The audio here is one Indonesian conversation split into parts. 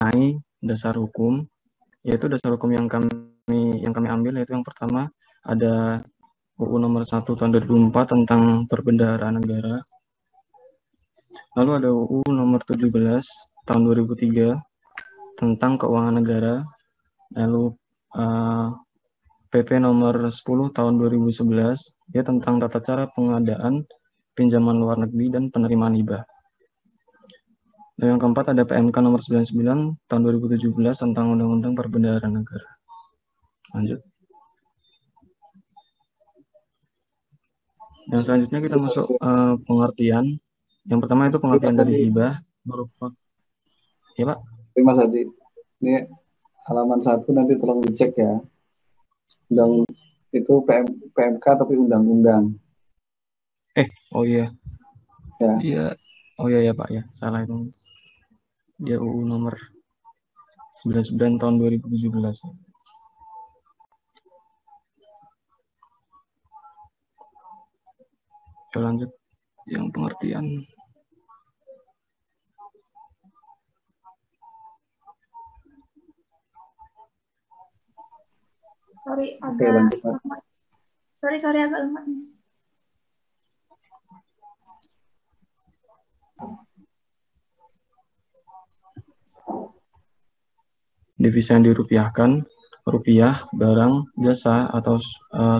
mengenai dasar hukum, yaitu dasar hukum yang kami ambil, yaitu yang pertama ada UU nomor 1 tahun 2004 tentang perbendaharaan negara. Lalu ada UU nomor 17 tahun 2003 tentang keuangan negara. Lalu PP nomor 10 tahun 2011 ya tentang tata cara pengadaan pinjaman luar negeri dan penerimaan hibah. Dan yang keempat ada PMK nomor 99 tahun 2017 tentang Undang-Undang Perbendaharaan Negara. Lanjut. Dan selanjutnya kita masuk pengertian. Yang pertama itu pengertian dari hibah merupakan. Ya Pak. Mas Adi, ini halaman 1 nanti tolong dicek ya. Itu PMK tapi undang-undang. Oh iya. Ya. Iya. Oh iya ya Pak ya, salah itu. Dia UU nomor 99 tahun 2017. Kita lanjut yang pengertian. Sorry, agak lemah. Sorry, agak lemah. Devisa yang dirupiahkan, rupiah, barang, jasa, atau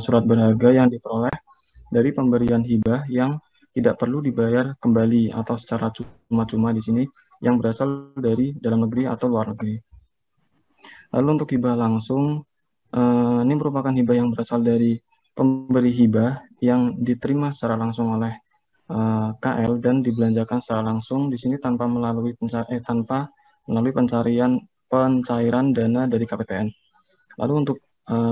surat berharga yang diperoleh dari pemberian hibah yang tidak perlu dibayar kembali atau secara cuma-cuma di sini yang berasal dari dalam negeri atau luar negeri. Lalu untuk hibah langsung, ini merupakan hibah yang berasal dari pemberi hibah yang diterima secara langsung oleh KL dan dibelanjakan secara langsung di sini tanpa melalui pencairan dana dari KPPN. Lalu untuk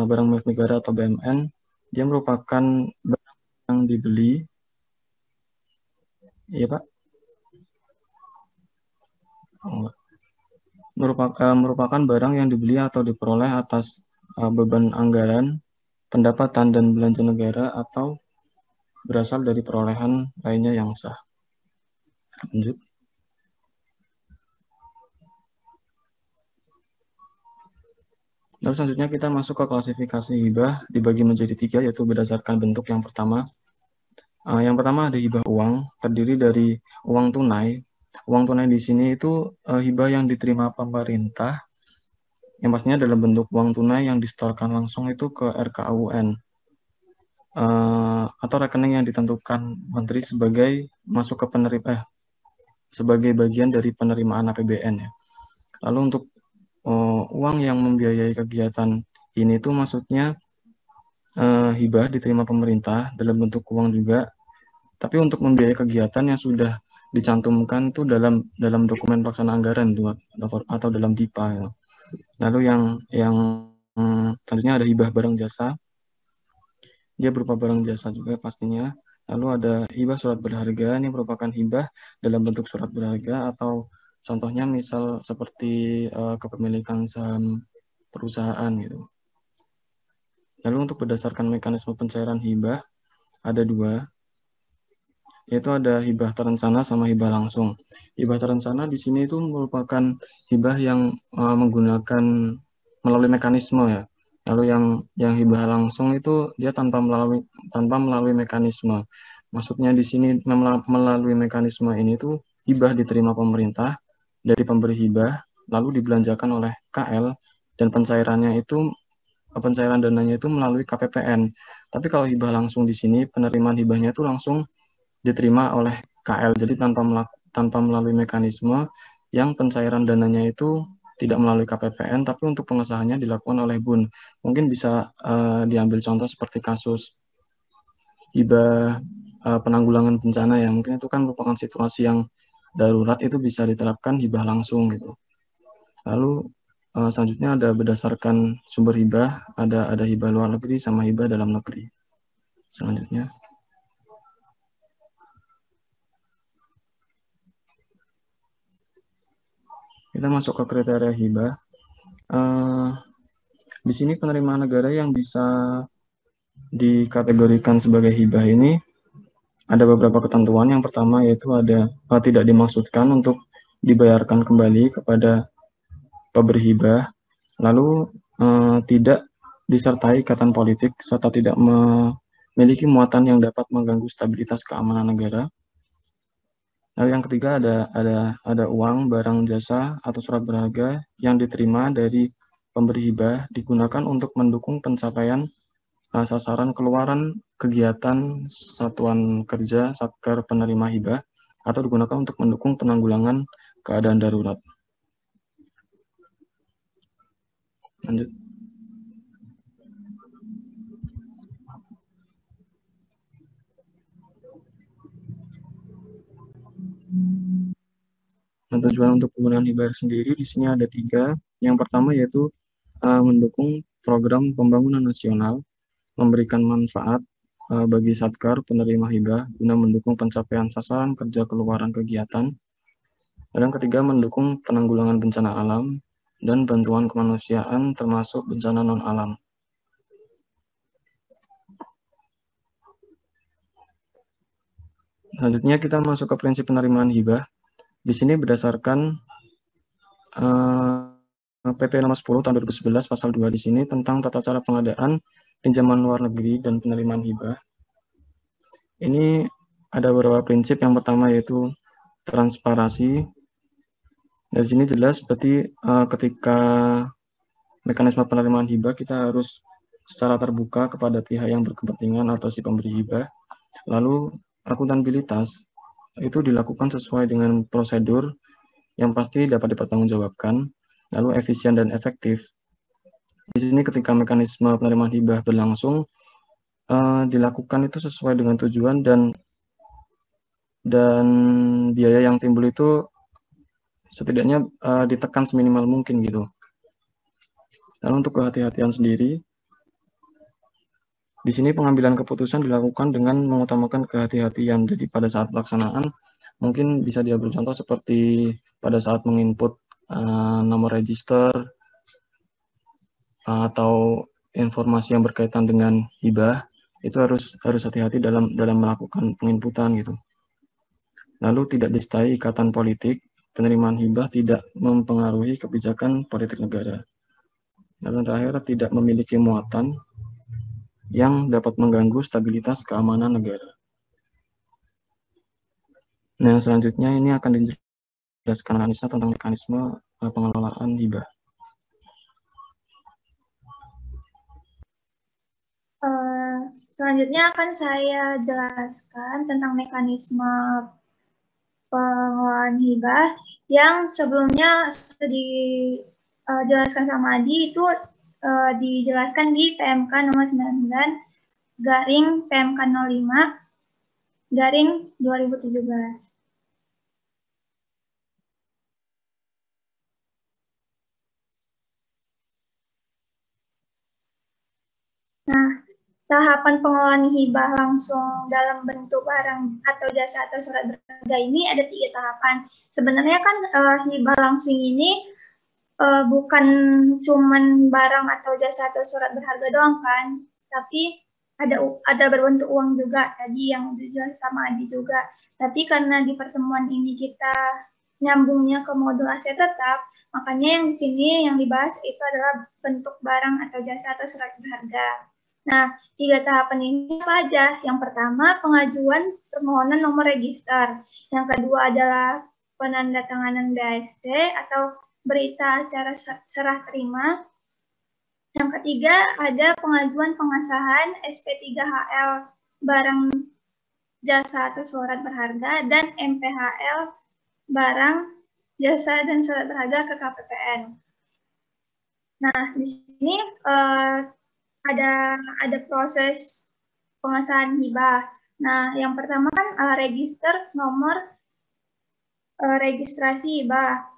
barang milik negara atau BMN, dia merupakan barang yang dibeli, ya Pak? Merupakan barang yang dibeli atau diperoleh atas beban anggaran, pendapatan dan belanja negara atau berasal dari perolehan lainnya yang sah. Lanjut. Lalu selanjutnya kita masuk ke klasifikasi hibah dibagi menjadi 3, yaitu berdasarkan bentuk. Yang pertama ada hibah uang, terdiri dari uang tunai. Uang tunai di sini itu hibah yang diterima pemerintah, yang pastinya dalam bentuk uang tunai yang disetorkan langsung itu ke RKUN atau rekening yang ditentukan menteri sebagai masuk ke sebagai bagian dari penerimaan APBN ya. Lalu untuk uang yang membiayai kegiatan ini tuh maksudnya hibah diterima pemerintah dalam bentuk uang juga, tapi untuk membiayai kegiatan yang sudah dicantumkan tuh dalam dokumen pelaksana anggaran tuh, atau dalam DIPA ya. Lalu yang selanjutnya ada hibah barang jasa, dia berupa barang jasa juga pastinya. Lalu ada hibah surat berharga, ini merupakan hibah dalam bentuk surat berharga atau contohnya misal seperti kepemilikan saham perusahaan gitu. Lalu untuk berdasarkan mekanisme pencairan hibah ada 2, yaitu ada hibah terencana sama hibah langsung. Hibah terencana di sini itu merupakan hibah yang menggunakan melalui mekanisme ya. Lalu yang hibah langsung itu dia tanpa melalui mekanisme. Maksudnya di sini melalui mekanisme ini tuh hibah diterima pemerintah dari pemberi hibah lalu dibelanjakan oleh KL dan pencairan dananya itu melalui KPPN. Tapi kalau hibah langsung di sini penerimaan hibahnya itu langsung diterima oleh KL, jadi tanpa melalui mekanisme yang pencairan dananya itu tidak melalui KPPN, tapi untuk pengesahannya dilakukan oleh BUN. Mungkin bisa diambil contoh seperti kasus hibah penanggulangan bencana ya, mungkin itu kan merupakan situasi yang darurat, itu bisa diterapkan hibah langsung gitu. Lalu selanjutnya ada berdasarkan sumber hibah, ada hibah luar negeri sama hibah dalam negeri. Selanjutnya. Kita masuk ke kriteria hibah. Di sini penerimaan negara yang bisa dikategorikan sebagai hibah ini ada beberapa ketentuan. Yang pertama yaitu ada tidak dimaksudkan untuk dibayarkan kembali kepada pemberi hibah, lalu tidak disertai ikatan politik serta tidak memiliki muatan yang dapat mengganggu stabilitas keamanan negara. Lalu yang ketiga ada uang, barang, jasa atau surat berharga yang diterima dari pemberi hibah digunakan untuk mendukung pencapaian sasaran keluaran kegiatan satuan kerja satker penerima hibah atau digunakan untuk mendukung penanggulangan keadaan darurat. Lanjut. Nah, tujuan untuk penggunaan hibah sendiri di sini ada 3. Yang pertama yaitu mendukung program pembangunan nasional, memberikan manfaat bagi satker penerima hibah guna mendukung pencapaian sasaran kerja keluaran kegiatan. Dan yang ketiga mendukung penanggulangan bencana alam dan bantuan kemanusiaan termasuk bencana non-alam. Selanjutnya kita masuk ke prinsip penerimaan hibah. Di sini berdasarkan PP nomor 10 tahun 2011 pasal 2 di sini tentang tata cara pengadaan pinjaman luar negeri dan penerimaan hibah. Ini ada beberapa prinsip. Yang pertama yaitu transparansi. Dari sini jelas berarti ketika mekanisme penerimaan hibah kita harus secara terbuka kepada pihak yang berkepentingan atau si pemberi hibah. Lalu akuntabilitas itu dilakukan sesuai dengan prosedur yang pasti dapat dipertanggungjawabkan, lalu efisien dan efektif. Di sini ketika mekanisme penerimaan hibah berlangsung, dilakukan itu sesuai dengan tujuan dan biaya yang timbul itu setidaknya ditekan seminimal mungkin gitu. Lalu untuk kehati-hatian sendiri, di sini pengambilan keputusan dilakukan dengan mengutamakan kehati-hatian. Jadi pada saat pelaksanaan, mungkin bisa diambil contoh seperti pada saat menginput nomor register atau informasi yang berkaitan dengan hibah, itu harus hati-hati dalam melakukan penginputan gitu. Lalu tidak disertai ikatan politik, penerimaan hibah tidak mempengaruhi kebijakan politik negara. Lalu yang terakhir, tidak memiliki muatan yang dapat mengganggu stabilitas keamanan negara. Nah, selanjutnya ini akan dijelaskan Anissa tentang mekanisme pengelolaan hibah. Selanjutnya akan saya jelaskan tentang mekanisme pengelolaan hibah yang sebelumnya sudah dijelaskan sama Adi, itu dijelaskan di PMK nomor 99 garing PMK 05 garing 2017. Nah, tahapan pengelolaan hibah langsung dalam bentuk barang atau jasa atau surat berharga ini ada 3 tahapan. Sebenarnya kan hibah langsung ini bukan cuman barang atau jasa atau surat berharga doang kan, tapi ada berbentuk uang juga tadi yang dijelaskan sama Adi juga. Tapi karena di pertemuan ini kita nyambungnya ke modul aset tetap, makanya yang di sini yang dibahas itu adalah bentuk barang atau jasa atau surat berharga. Nah, 3 tahapan ini apa aja? Yang pertama, pengajuan permohonan nomor register. Yang kedua adalah penandatanganan BAST atau berita acara serah terima. Yang ketiga ada pengajuan pengesahan SP3HL barang jasa atau surat berharga dan MPHL barang jasa dan surat berharga ke KPPN. Nah, di sini ada proses pengesahan hibah. Nah, yang pertama kan register nomor registrasi hibah.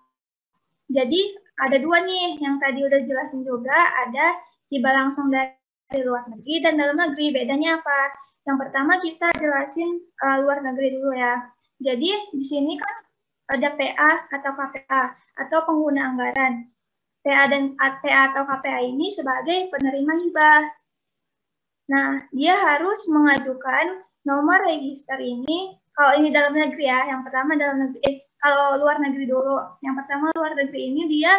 Jadi ada 2 nih yang tadi udah jelasin juga, ada hibah langsung dari luar negeri dan dalam negeri. Bedanya apa? Yang pertama kita jelasin luar negeri dulu ya. Jadi di sini kan ada PA atau KPA atau pengguna anggaran. PA atau KPA ini sebagai penerima hibah. Nah, dia harus mengajukan nomor register ini. Kalau ini dalam negeri ya, yang pertama dalam negeri. Kalau luar negeri dulu, yang pertama luar negeri ini dia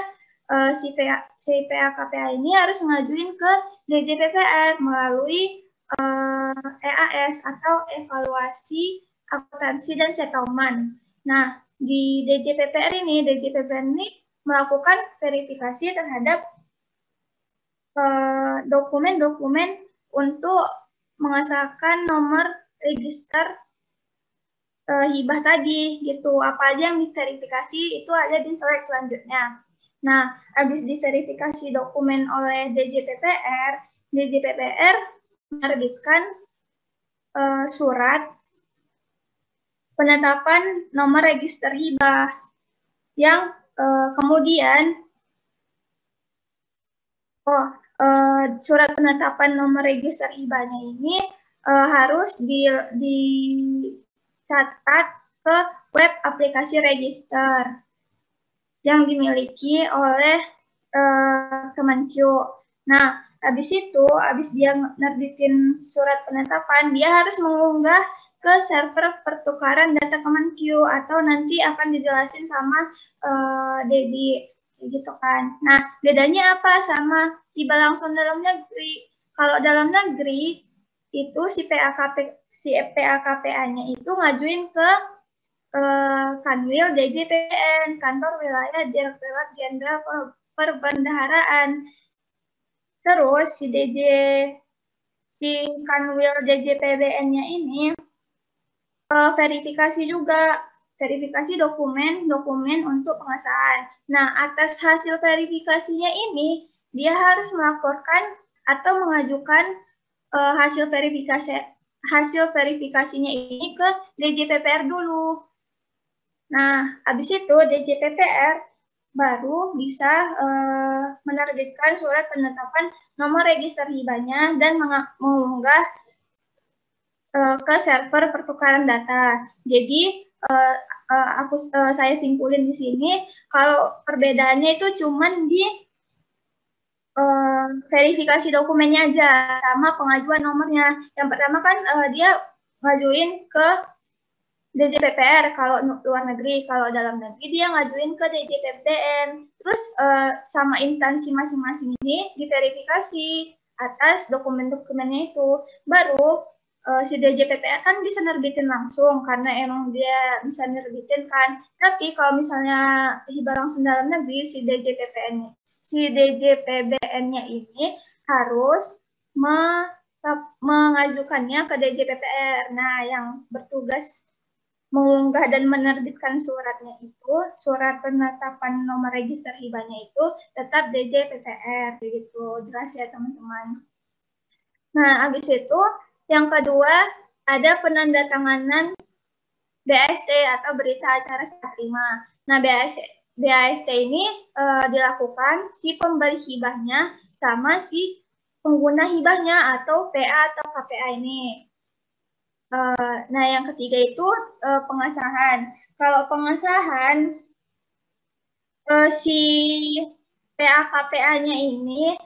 si PA-KPA ini harus ngajuin ke DJPPR melalui EAS atau evaluasi akuntansi dan settlement. Nah, di DJPPR ini melakukan verifikasi terhadap dokumen-dokumen untuk mengesahkan nomor register hibah tadi gitu. Apa aja yang diverifikasi itu ada di slide selanjutnya. Nah, habis diverifikasi dokumen oleh DJPPR menerbitkan surat penetapan nomor register hibah yang kemudian surat penetapan nomor register hibahnya ini harus dicatat ke web aplikasi register yang dimiliki oleh Kemenkyu. Nah, habis dia nerbitin surat penetapan, dia harus mengunggah ke server pertukaran data Kemenkyu atau nanti akan dijelasin sama Dedi gitu kan. Nah, bedanya apa sama hibah langsung dalam negeri? Kalau dalam negeri itu si PA-KPA-nya itu ngajuin ke Kanwil DJPN, Kantor Wilayah Direktorat Jenderal Perbendaharaan. Terus si Kanwil DJPBN-nya ini verifikasi juga, verifikasi dokumen untuk pengesahan. Nah, atas hasil verifikasinya ini, dia harus melaporkan atau mengajukan hasil verifikasinya ini ke DJPPR dulu. Nah, habis itu DJPPR baru bisa menerbitkan surat penetapan nomor register hibahnya dan mengunggah ke server pertukaran data. Jadi saya simpulin di sini kalau perbedaannya itu cuman di verifikasi dokumennya aja sama pengajuan nomornya. Yang pertama kan dia ngajuin ke DJPPR kalau luar negeri, kalau dalam negeri dia ngajuin ke DJPBN. Terus sama instansi masing-masing ini diverifikasi atas dokumen-dokumennya itu. Baru si DJPPR kan bisa nerbitin langsung karena emang dia bisa nerbitin kan. Tapi kalau misalnya hibah langsung dalam negeri, si DJPBN-nya ini harus mengajukannya ke DJPPR. Nah, yang bertugas mengunggah dan menerbitkan suratnya itu, surat penetapan nomor register hibahnya itu tetap DJPPR, begitu. Jelas ya teman-teman. Nah, habis itu yang kedua ada penandatanganan BAST atau berita acara serah terima. Nah, BAST ini dilakukan si pemberi hibahnya sama si pengguna hibahnya atau PA atau KPA ini. Nah, yang ketiga itu pengesahan. Kalau pengesahan si PA KPA-nya ini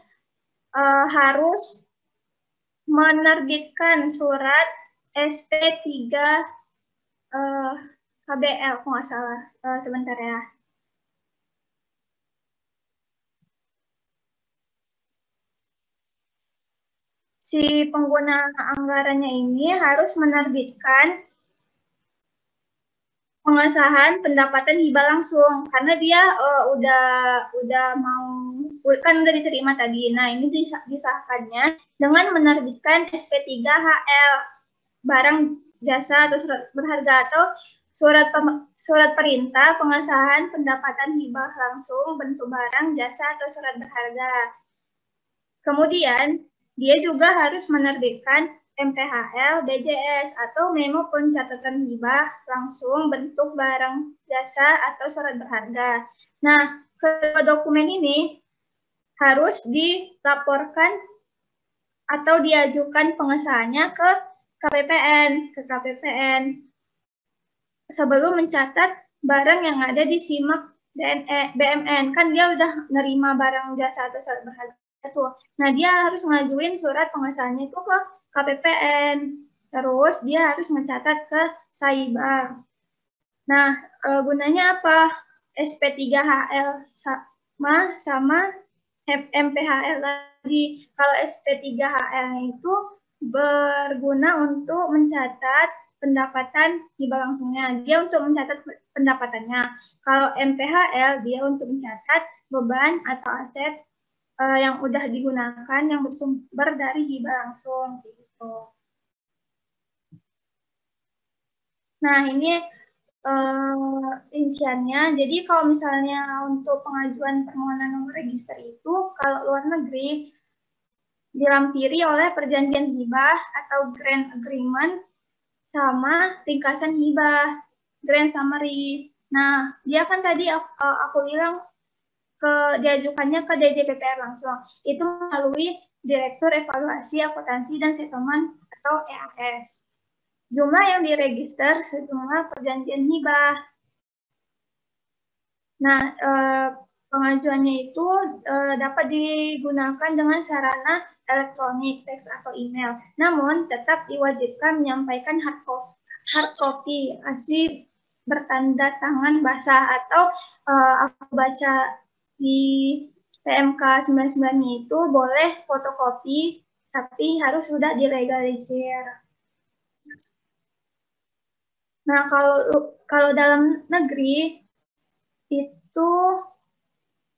harus menerbitkan surat SP3 KBL, kalau nggak salah. Sebentar ya. Si pengguna anggarannya ini harus menerbitkan pengesahan pendapatan hibah langsung karena dia udah udah diterima tadi. Nah, ini disahkannya dengan menerbitkan SP3HL barang jasa atau surat berharga atau surat perintah pengesahan pendapatan hibah langsung bentuk barang jasa atau surat berharga. Kemudian dia juga harus menerbitkan MPHL, DJS, atau memo pencatatan hibah langsung bentuk barang jasa atau surat berharga. Nah, kedua dokumen ini harus dilaporkan atau diajukan pengesahannya ke KPPN sebelum mencatat barang yang ada di SIMAK BMN. Kan dia udah nerima barang jasa atau surat berharga tuh. Nah, dia harus ngajuin surat pengesahannya itu ke KPPN. Terus dia harus mencatat ke Saibar. Nah, gunanya apa? SP3HL sama MPHL tadi. Kalau SP3HL-nya itu berguna untuk mencatat pendapatan hibah langsungnya. Dia untuk mencatat pendapatannya. Kalau MPHL dia untuk mencatat beban atau aset yang udah digunakan yang bersumber dari hibah langsung gitu. Nah, ini rinciannya. Jadi kalau misalnya untuk pengajuan permohonan nomor register itu kalau luar negeri dilampiri oleh perjanjian hibah atau grant agreement sama ringkasan hibah, grant summary. Nah, dia kan tadi aku bilang diajukannya ke DJPPR langsung. Itu melalui Direktur Evaluasi Akuntansi dan Settlement atau EAS. Jumlah yang diregister sejumlah perjanjian hibah. Nah, pengajuannya itu dapat digunakan dengan sarana elektronik, teks atau email. Namun, tetap diwajibkan menyampaikan hard copy asli bertanda tangan basah atau aku baca di PMK 99 itu boleh fotokopi, tapi harus sudah dilegalisir. Nah, kalau dalam negeri itu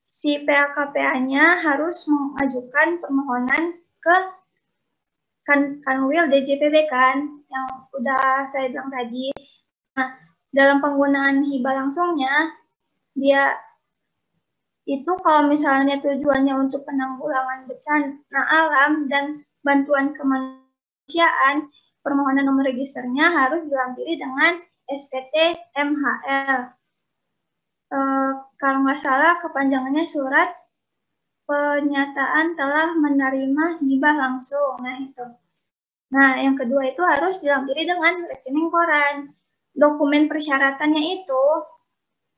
si PAKPA-nya harus mengajukan permohonan ke Kanwil DJPB kan, yang udah saya bilang tadi. Nah, dalam penggunaan hibah langsungnya, dia itu kalau misalnya tujuannya untuk penanggulangan bencana alam dan bantuan kemanusiaan, permohonan nomor registernya harus dilampiri dengan SPT MHL. Kalau nggak salah kepanjangannya surat pernyataan telah menerima hibah langsung. Nah, itu. Nah, yang kedua itu harus dilampiri dengan rekening koran. Dokumen persyaratannya itu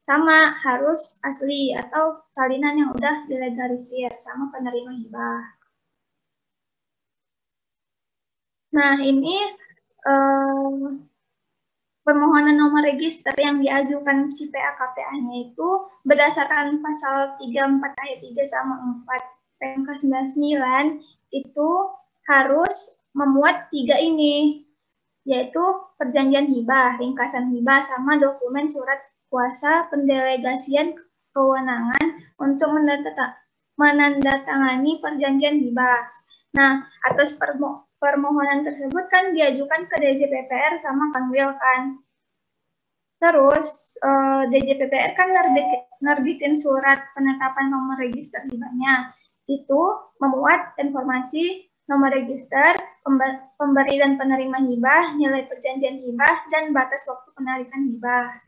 sama, harus asli atau salinan yang udah dilegalisir sama penerima hibah. Nah, ini permohonan nomor register yang diajukan si PAKPA-nya itu berdasarkan pasal 34 ayat 3 sama 4 PMK 99 itu harus memuat 3 ini, yaitu perjanjian hibah, ringkasan hibah, sama dokumen surat kuasa pendelegasian kewenangan untuk menandatangani perjanjian hibah. Nah, atas permohonan tersebut kan diajukan ke DJPPR sama Kanwil kan. Terus DJPPR kan nerbitin surat penetapan nomor register hibahnya. Itu memuat informasi nomor register, pemberi dan penerima hibah, nilai perjanjian hibah, dan batas waktu penarikan hibah.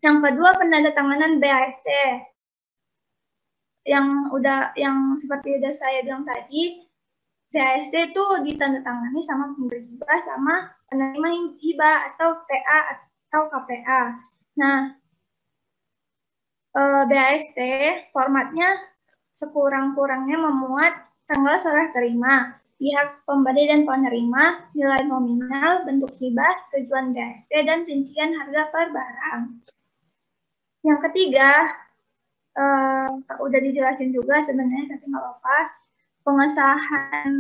Yang kedua, penandatanganan BAST. Yang seperti udah saya bilang tadi, BAST itu ditandatangani sama pemberi hibah sama penerima hibah atau PA atau KPA. Nah, BAST formatnya sekurang-kurangnya memuat tanggal serah terima, pihak pemberi dan penerima, nilai nominal, bentuk hibah, tujuan BAST, dan rincian harga per barang. Yang ketiga, udah dijelasin juga sebenarnya, tapi nggak apa-apa. Pengesahan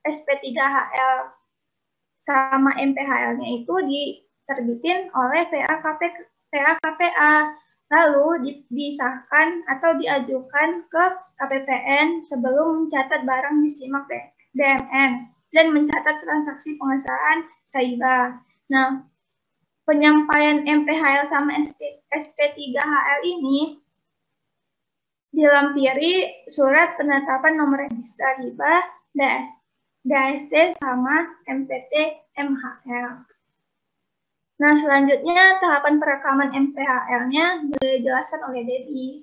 SP3HL sama MPHL-nya itu diterbitin oleh PAKPA, lalu disahkan atau diajukan ke KPPN sebelum mencatat barang di SIMAK BMN dan mencatat transaksi pengesahan SAIBA. Nah, penyampaian MPHL sama SP3HL ini dilampiri surat penetapan nomor register hibah, DAST sama MPT MHL. Nah, selanjutnya tahapan perekaman MPHL-nya dijelaskan oleh Debbie.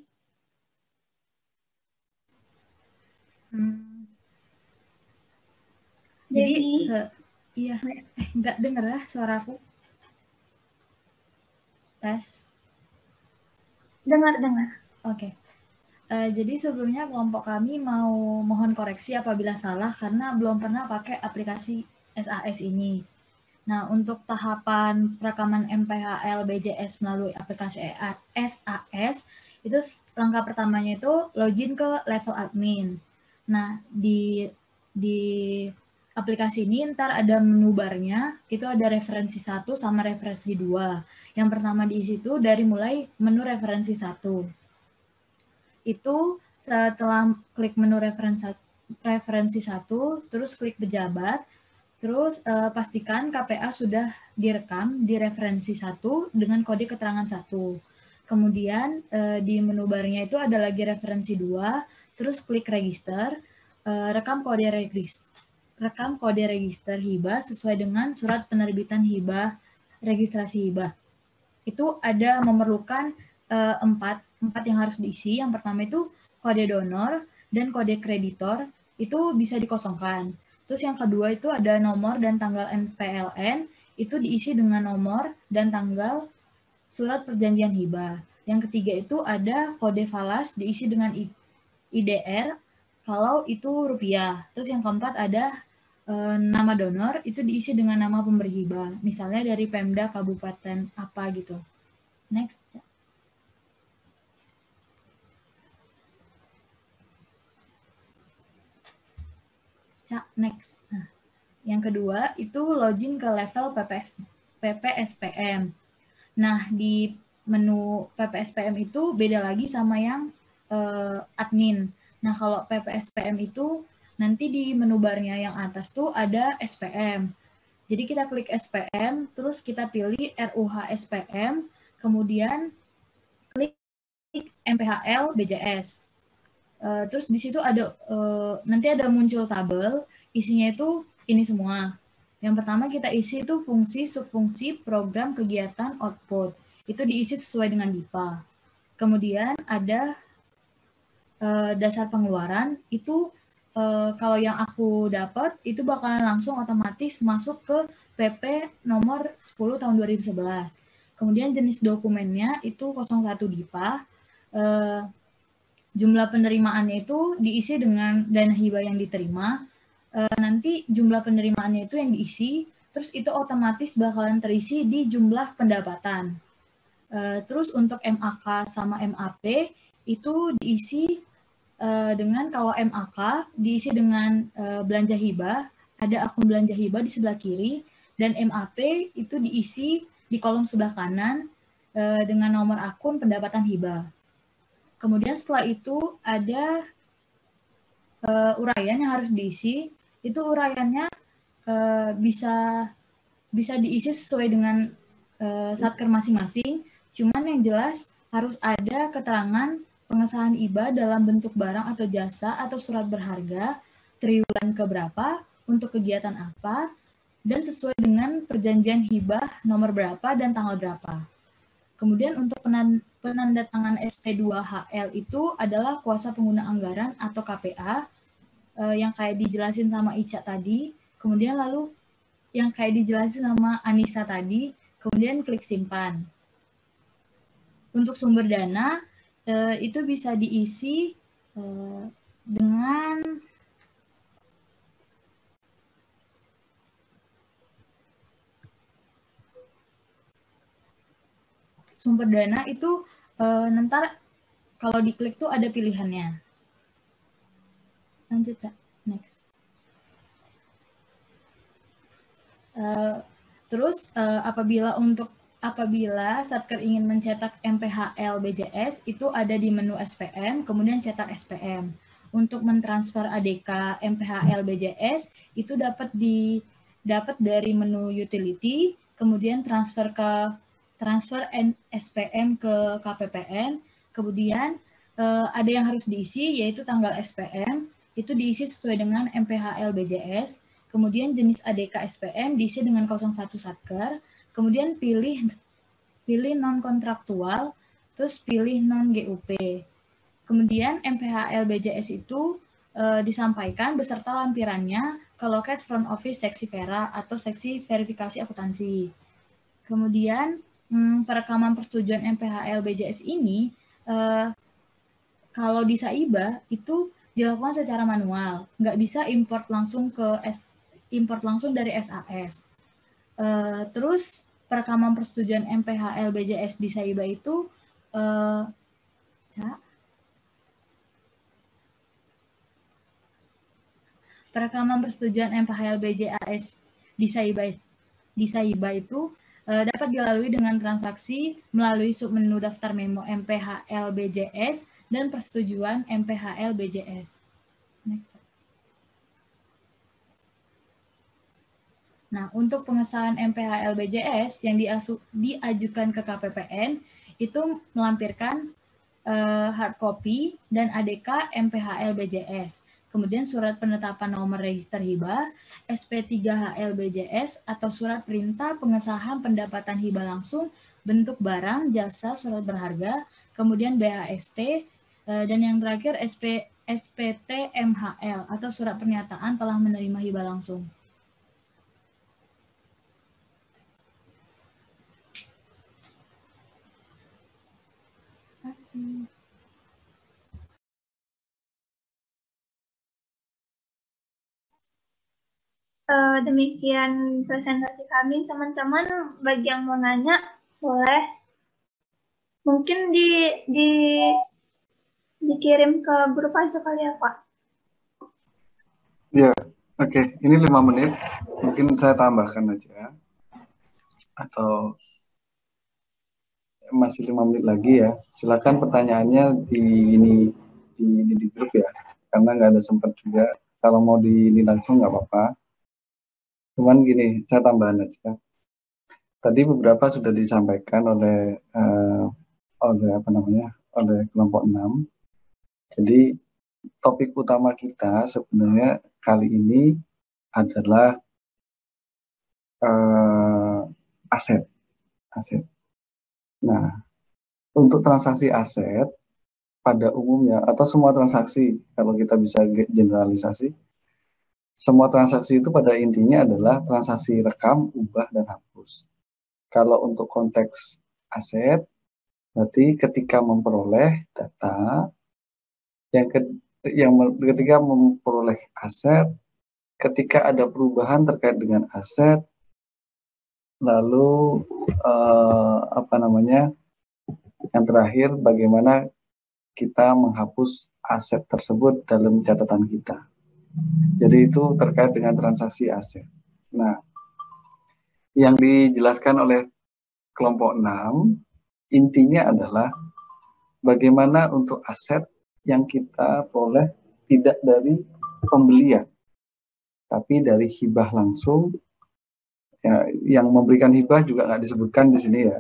Jadi, iya, nggak denger ya suaraku? Tes. Dengar. Oke. Jadi sebelumnya kelompok kami mau mohon koreksi apabila salah karena belum pernah pakai aplikasi SAS ini. Nah, untuk tahapan perekaman MPHL BJS melalui aplikasi SAS Itu langkah pertamanya itu login ke level admin. Nah, di aplikasi ini ntar ada menu barnya, itu ada referensi 1 sama referensi 2. Yang pertama diisi itu dari mulai menu referensi 1. Itu setelah klik menu referensi 1, terus klik pejabat, terus pastikan KPA sudah direkam di referensi 1 dengan kode keterangan 1. Kemudian di menu barnya itu ada lagi referensi 2, terus klik register, rekam kode register hibah sesuai dengan surat penerbitan hibah, registrasi hibah. Itu ada memerlukan 4 yang harus diisi. Yang pertama itu kode donor dan kode kreditor, itu bisa dikosongkan. Terus yang kedua itu ada nomor dan tanggal NPLN, itu diisi dengan nomor dan tanggal surat perjanjian hibah. Yang ketiga itu ada kode falas, diisi dengan IDR, kalau itu rupiah. Terus yang keempat ada nama donor, itu diisi dengan nama pemberi hibah. Misalnya dari Pemda Kabupaten apa gitu. Next. Next. Nah, yang kedua itu login ke level PPSPM. Nah, di menu PPSPM itu beda lagi sama yang admin. Nah, kalau PPSPM itu nanti di menu barnya yang atas tuh ada SPM. Jadi kita klik SPM, terus kita pilih RUH SPM, kemudian klik MPHL BJS. Terus di situ ada nanti ada muncul tabel, isinya itu ini semua. Yang pertama kita isi itu fungsi, subfungsi, program, kegiatan, output. Itu diisi sesuai dengan DIPA. Kemudian ada dasar pengeluaran, itu kalau yang aku dapat itu bakalan langsung otomatis masuk ke PP nomor 10 tahun 2011. Kemudian jenis dokumennya itu 01 DIPA. Jumlah penerimaannya itu diisi dengan dana hibah yang diterima. Nanti jumlah penerimaannya itu yang diisi, terus itu otomatis bakalan terisi di jumlah pendapatan. Terus untuk MAK sama MAP itu diisi dengan, kalau MAK diisi dengan belanja hibah, ada akun belanja hibah di sebelah kiri, dan MAP itu diisi di kolom sebelah kanan dengan nomor akun pendapatan hibah. Kemudian setelah itu ada uraian yang harus diisi. Itu uraiannya bisa diisi sesuai dengan satker masing-masing. Cuman yang jelas harus ada keterangan pengesahan IBA dalam bentuk barang atau jasa atau surat berharga, triwulan keberapa, untuk kegiatan apa, dan sesuai dengan perjanjian hibah nomor berapa dan tanggal berapa. Kemudian untuk penandatangan SP2HL itu adalah kuasa pengguna anggaran atau KPA, yang kayak dijelasin sama Ica tadi, kemudian lalu yang kayak dijelasin sama Anissa tadi, kemudian klik simpan. Untuk sumber dana, itu bisa diisi dengan sumber dana itu nanti kalau diklik tuh ada pilihannya. Lanjut, Cak. Next. Terus apabila Satker ingin mencetak MPHL BJS, itu ada di menu SPM, kemudian cetak SPM. Untuk mentransfer ADK MPHL BJS itu dapat dari menu utility, kemudian transfer SPM ke KPPN, kemudian ada yang harus diisi yaitu tanggal SPM, itu diisi sesuai dengan MPHL BJS. Kemudian jenis ADK SPM diisi dengan 01 Satker, kemudian pilih non-kontraktual, terus pilih non-GUP. Kemudian MPHL BJS itu disampaikan beserta lampirannya ke loket front office seksi Vera atau seksi verifikasi akuntansi. Kemudian perekaman persetujuan MPHL BJS ini kalau di Saiba itu dilakukan secara manual, nggak bisa import langsung dari SAS. Terus perekaman persetujuan MPHL BJS di Saiba itu baca. Perekaman persetujuan MPHL-BJAS di SAIBA itu dapat dilalui dengan transaksi melalui submenu daftar memo MPHL-BJS dan persetujuan MPHL-BJS. Next. Nah, untuk pengesahan MPHL-BJS yang diajukan ke KPPN itu melampirkan hard copy dan ADK MPHL-BJS. Kemudian surat penetapan nomor register hibah, SP3HL-BJS atau surat perintah pengesahan pendapatan hibah langsung bentuk barang, jasa, surat berharga, kemudian BAST, dan yang terakhir SPT-MHL atau surat pernyataan telah menerima hibah langsung. Demikian presentasi kami, teman-teman. Bagi yang mau nanya, boleh. Mungkin dikirim ke grup aja kali ya, Pak. Ya, oke. Ini 5 menit. Mungkin saya tambahkan aja. Atau masih 5 menit lagi ya. Silakan pertanyaannya di grup ya. Karena nggak ada sempat juga. Kalau mau ini langsung nggak apa-apa. Cuman gini, saya tambahan aja. Tadi beberapa sudah disampaikan oleh oleh kelompok 6. Jadi topik utama kita sebenarnya kali ini adalah aset. Nah, untuk transaksi aset pada umumnya atau semua transaksi, kalau kita bisa generalisasi, semua transaksi itu pada intinya adalah transaksi rekam, ubah, dan hapus. Kalau untuk konteks aset, berarti ketika memperoleh data, ketika memperoleh aset, ketika ada perubahan terkait dengan aset, lalu yang terakhir bagaimana kita menghapus aset tersebut dalam catatan kita. Jadi itu terkait dengan transaksi aset. Nah, yang dijelaskan oleh kelompok 6 intinya adalah bagaimana untuk aset yang kita peroleh tidak dari pembelian, tapi dari hibah langsung. Ya, yang memberikan hibah juga nggak disebutkan di sini ya.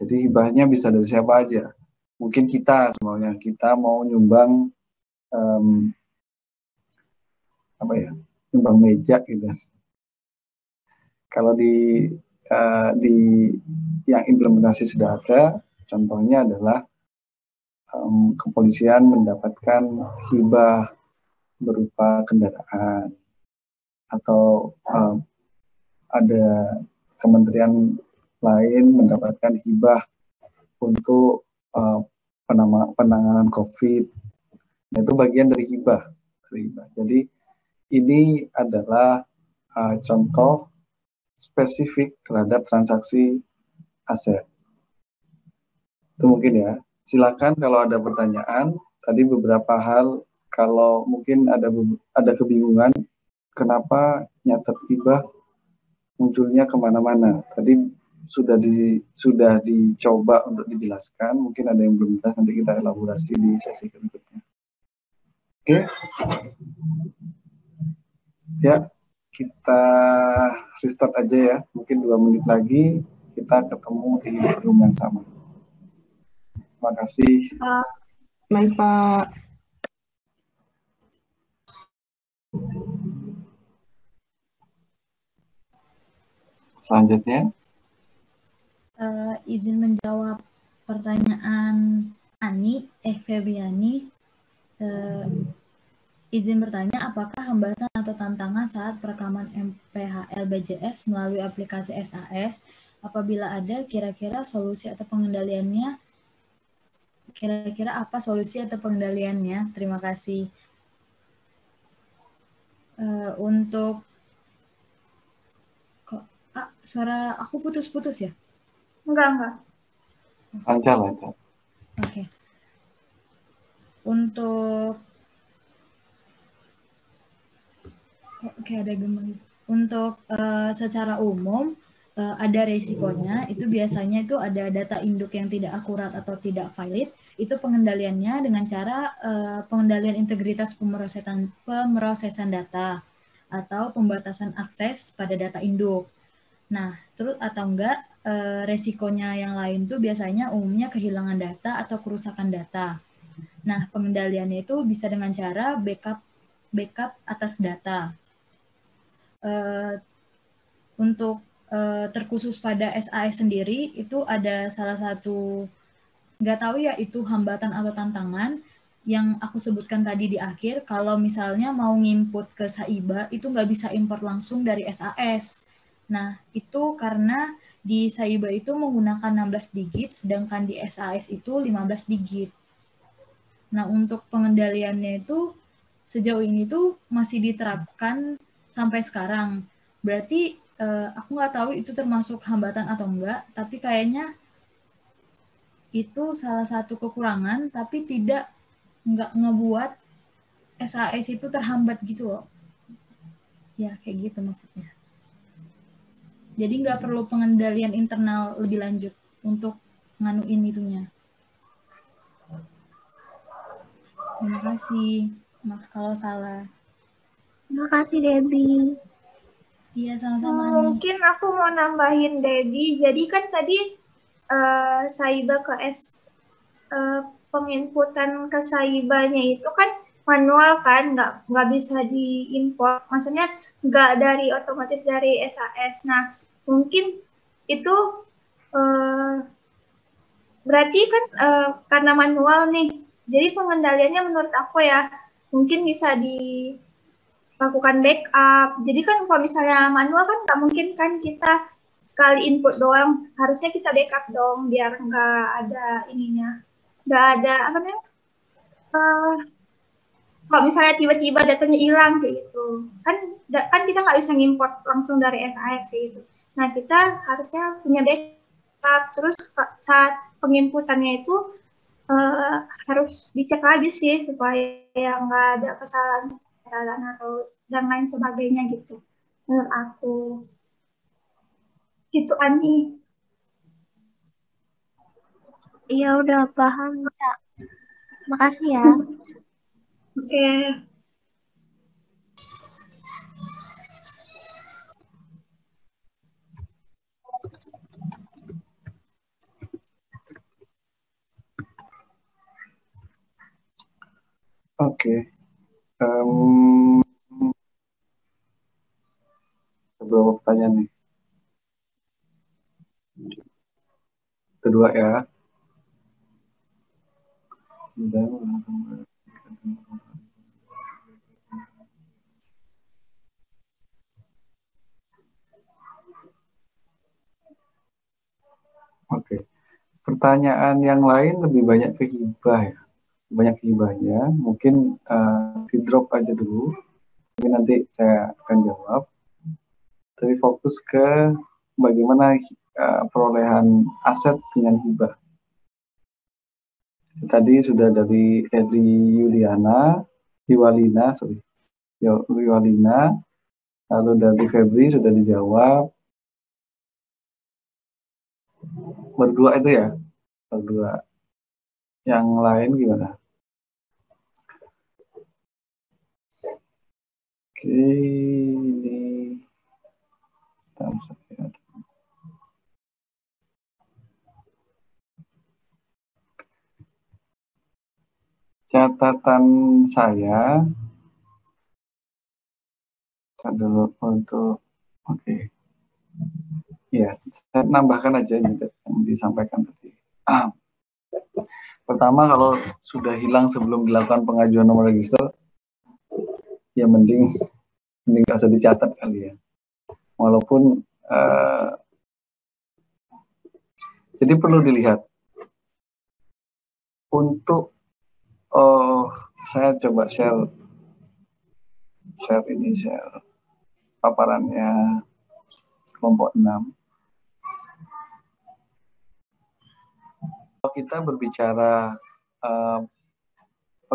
Jadi hibahnya bisa dari siapa aja. Mungkin kita semuanya, kita mau nyumbang nyumbang meja gitu. Kalau di yang implementasi sudah ada, contohnya adalah kepolisian mendapatkan hibah berupa kendaraan, atau ada kementerian lain mendapatkan hibah untuk penanganan COVID. Nah, itu bagian dari hibah. Jadi ini adalah contoh spesifik terhadap transaksi aset. Itu mungkin ya. Silakan kalau ada pertanyaan. Tadi beberapa hal, kalau mungkin ada kebingungan, kenapa nyatet hibah munculnya kemana-mana. Tadi sudah dicoba untuk dijelaskan. Mungkin ada yang belum jelas, nanti kita elaborasi di sesi berikutnya. Oke. Ya, kita restart aja ya. Mungkin 2 menit lagi kita ketemu di room yang sama. Terima kasih. Baik, Pak. Selanjutnya. Izin menjawab pertanyaan Febriani. Izin bertanya, apakah hambatan atau tantangan saat perekaman MPHL-BJS melalui aplikasi SAS? Apabila ada, kira-kira solusi atau pengendaliannya? Kira-kira apa solusi atau pengendaliannya? Terima kasih. Untuk suara aku putus-putus ya? Enggak. Lancar. Oke. Untuk kayak ada gemeng. Untuk secara umum ada resikonya, itu biasanya itu ada data induk yang tidak akurat atau tidak valid. Itu pengendaliannya dengan cara pengendalian integritas pemrosesan data atau pembatasan akses pada data induk. Nah, terus atau enggak resikonya yang lain tuh biasanya umumnya kehilangan data atau kerusakan data. Nah, pengendaliannya itu bisa dengan cara backup atas data. Untuk terkhusus pada SAS sendiri itu ada salah satu, nggak tahu ya itu hambatan atau tantangan yang aku sebutkan tadi di akhir. Kalau misalnya mau nginput ke Saiba itu nggak bisa import langsung dari SAS. Nah, itu karena di Saiba itu menggunakan 16 digit, sedangkan di SAS itu 15 digit. Nah, untuk pengendaliannya itu sejauh ini tuh masih diterapkan sampai sekarang. Berarti aku nggak tahu itu termasuk hambatan atau enggak, tapi kayaknya itu salah satu kekurangan, tapi nggak ngebuat SAS itu terhambat gitu loh. Ya, kayak gitu maksudnya. Jadi nggak perlu pengendalian internal lebih lanjut untuk nganuin itunya. Terima kasih. Maaf kalau salah. Terima kasih, Debbie. Iya, sama-sama. Mungkin aku mau nambahin Debbie. Jadi kan tadi Saiba ke penginputan ke Saibanya itu kan manual kan, nggak bisa diimport. Maksudnya nggak dari otomatis dari SAS. Nah, mungkin itu berarti kan karena manual nih. Jadi pengendaliannya menurut aku ya mungkin bisa dilakukan backup. Jadi kan kalau misalnya manual kan nggak mungkin kan kita sekali input doang, harusnya kita backup dong biar nggak ada ininya, nggak ada apa namanya, kalau misalnya tiba-tiba datanya hilang kayak gitu, kan kita nggak bisa ngimport langsung dari SAS kayak gitu. Nah kita harusnya punya backup, terus saat penginputannya itu harus dicek lagi sih supaya nggak ada kesalahan atau dan lain sebagainya gitu. Menurut aku itu Ani. Iya udah paham ya. Makasih ya. Oke. Oke. Beberapa pertanyaan nih. Kedua ya. Oke. Pertanyaan yang lain lebih banyak ke hibah ya. Banyak hibahnya. Mungkin di drop aja dulu. Mungkin nanti saya akan jawab. Tapi fokus ke bagaimana perolehan aset dengan hibah. Tadi sudah dari Yuliana, Yuwalina, lalu dari Febri sudah dijawab. Berdua itu ya, berdua. Yang lain gimana? Oke, ini catatan saya dulu untuk ya, saya nambahkan aja yang disampaikan tadi. Pertama, kalau sudah hilang sebelum dilakukan pengajuan nomor register, ya mending nggak usah dicatat kali ya. Walaupun jadi perlu dilihat untuk saya coba share paparannya kelompok 6. Kalau kita berbicara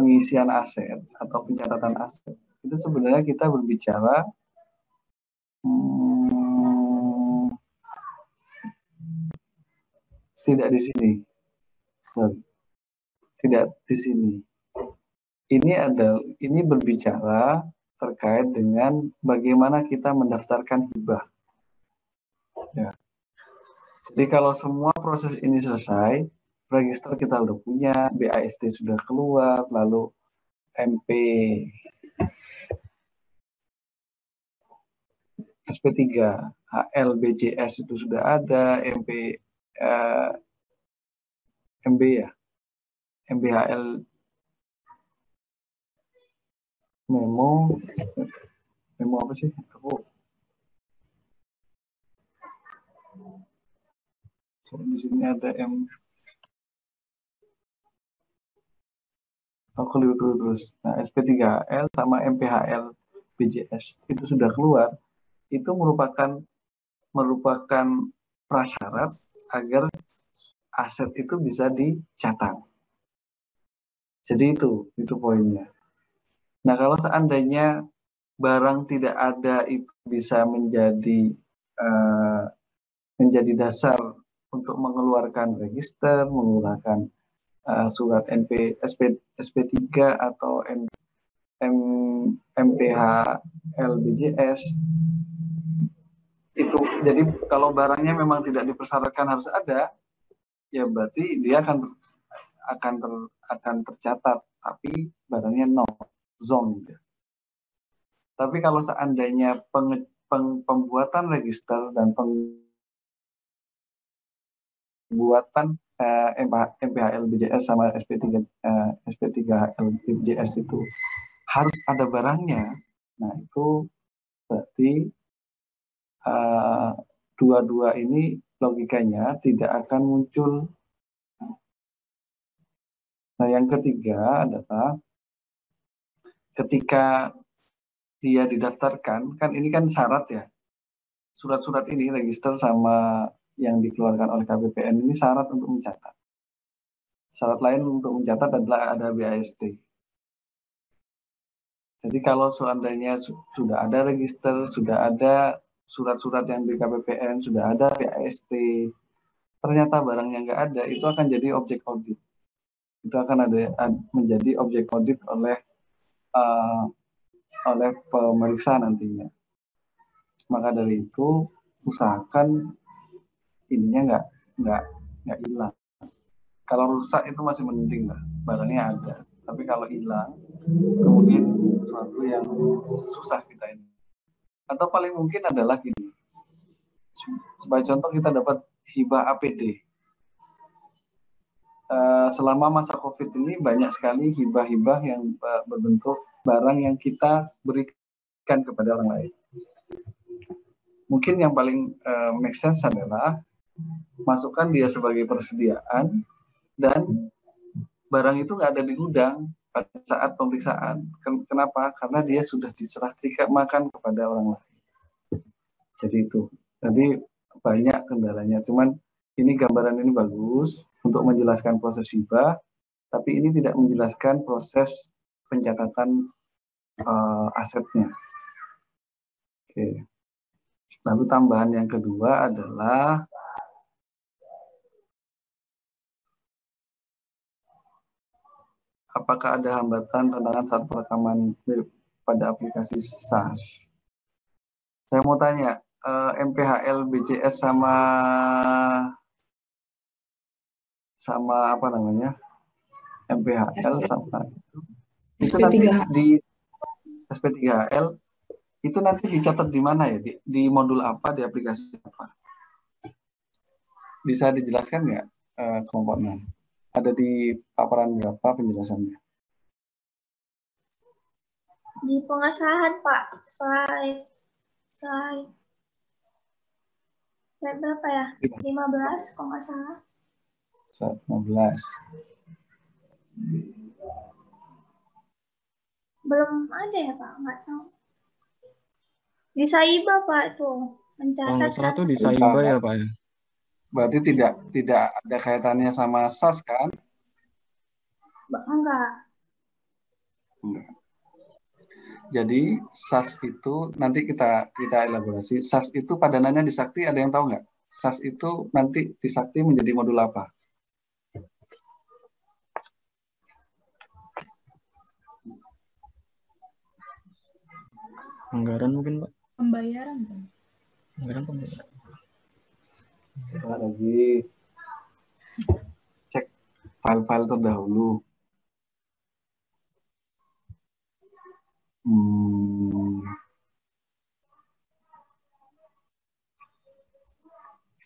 pengisian aset atau pencatatan aset, itu sebenarnya kita berbicara tidak di sini. Sorry. Tidak di sini. Ini berbicara terkait dengan bagaimana kita mendaftarkan hibah. Ya. Jadi kalau semua proses ini selesai, register kita udah punya, BAST sudah keluar, lalu MP SP3, HL, BJS itu sudah ada, MB ya, MBHL memo apa sih? Di sini ada keliru terus. Nah, SP3HL sama MPHL BJS itu sudah keluar. Itu merupakan prasyarat agar aset itu bisa dicatat. Jadi itu poinnya. Nah, kalau seandainya barang tidak ada, itu bisa menjadi dasar untuk mengeluarkan register, mengeluarkan surat SP3 atau MPHL BJS. Itu jadi kalau barangnya memang tidak dipersyaratkan harus ada, ya berarti dia akan tercatat, tapi barangnya zong. Tapi kalau seandainya pembuatan register dan pembuatan MPHL BJS sama SP3HL BJS itu harus ada barangnya, nah itu berarti dua-dua ini logikanya tidak akan muncul. Nah, yang ketiga adalah ketika dia didaftarkan, kan ini kan syarat ya. Surat-surat ini, register sama yang dikeluarkan oleh KPPN ini syarat untuk mencatat. Syarat lain untuk mencatat adalah ada BAST. Jadi kalau seandainya sudah ada register, sudah ada surat-surat yang di KPPN, sudah ada BAST, ternyata barangnya nggak ada, itu akan jadi objek audit. Itu akan menjadi objek audit oleh pemeriksa nantinya. Maka dari itu usahakan ininya nggak hilang. Kalau rusak itu masih mending lah, barangnya ada. Tapi kalau hilang, kemudian sesuatu yang susah kita ini. Atau paling mungkin adalah gini. Sebagai contoh kita dapat hibah APD. Selama masa COVID ini banyak sekali hibah-hibah yang berbentuk barang yang kita berikan kepada orang lain. Mungkin yang paling make sense adalah masukkan dia sebagai persediaan dan barang itu nggak ada di gudang pada saat pemeriksaan. Kenapa? Karena dia sudah diserahkan kepada orang lain. Jadi itu. Jadi banyak kendalanya. Cuman ini gambaran ini bagus untuk menjelaskan proses hibah, tapi ini tidak menjelaskan proses pencatatan asetnya. Oke. Lalu tambahan yang kedua adalah apakah ada hambatan tantangan saat perekaman pada aplikasi SaaS? Saya mau tanya, MPHL BJS sama apa namanya? MPHL sama itu nanti di SP3HL itu nanti dicatat di mana ya? Di modul apa, di aplikasi apa? Bisa dijelaskan nggak kelompoknya? Ada di paparan berapa penjelasannya? Di pengesahan, Pak. Slide berapa ya? 15 kalau nggak salah. Slide 15. Belum ada ya, Pak? Nggak tahu. Di Saiba, Pak, tuh. Mencatat salah tuh di Saiba ya, Pak ya? Berarti tidak ada kaitannya sama SAS kan? Enggak. Enggak. Jadi SAS itu nanti kita elaborasi. SAS itu padanannya di Sakti ada yang tahu nggak? SAS itu nanti di Sakti menjadi modul apa? Anggaran mungkin, Pak. Pembayaran kan? Anggaran pembayaran. Kita lagi cek file-file terdahulu.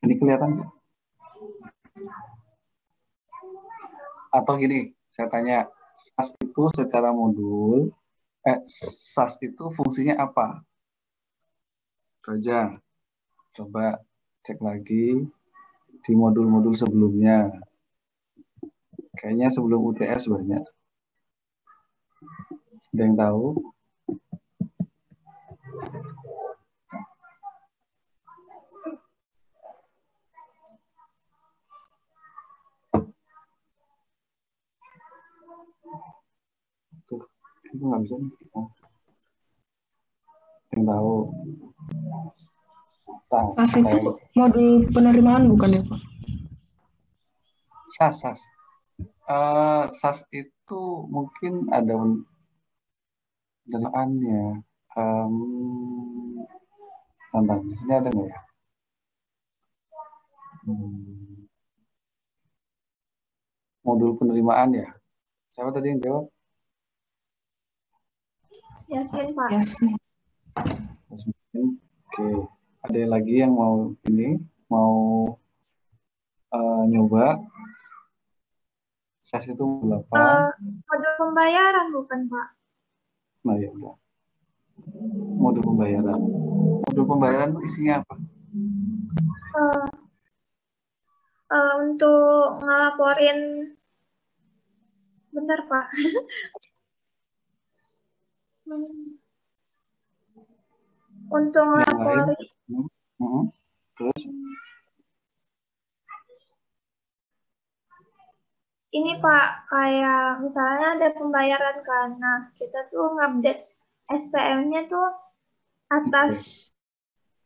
Ini kelihatan nggak? Atau gini, saya tanya, SAS itu secara modul, SAS itu fungsinya apa? Saja, coba cek lagi di modul-modul sebelumnya. Kayaknya sebelum UTS banyak. Ada yang tahu? Tuh, itu nggak bisa nih. Oh. Yang tahu? SAS itu modul penerimaan bukan ya, Pak? SAS. SAS itu mungkin ada penjelasannya. Tentang di sini ada nggak ya? Modul penerimaan ya. Siapa tadi yang jawab? Yasmin, Pak. Yasmin. Oke. Ada lagi yang mau nyoba? SAS itu berapa? Modul pembayaran bukan, Pak? Nah ya udah. Modul pembayaran. Modul pembayaran itu isinya apa? Untuk ngelaporin, bentar Pak. Untuk ngelaporin. Terus? Ini Pak, kayak misalnya ada pembayaran kan, nah kita tuh ngupdate SPM-nya tuh atas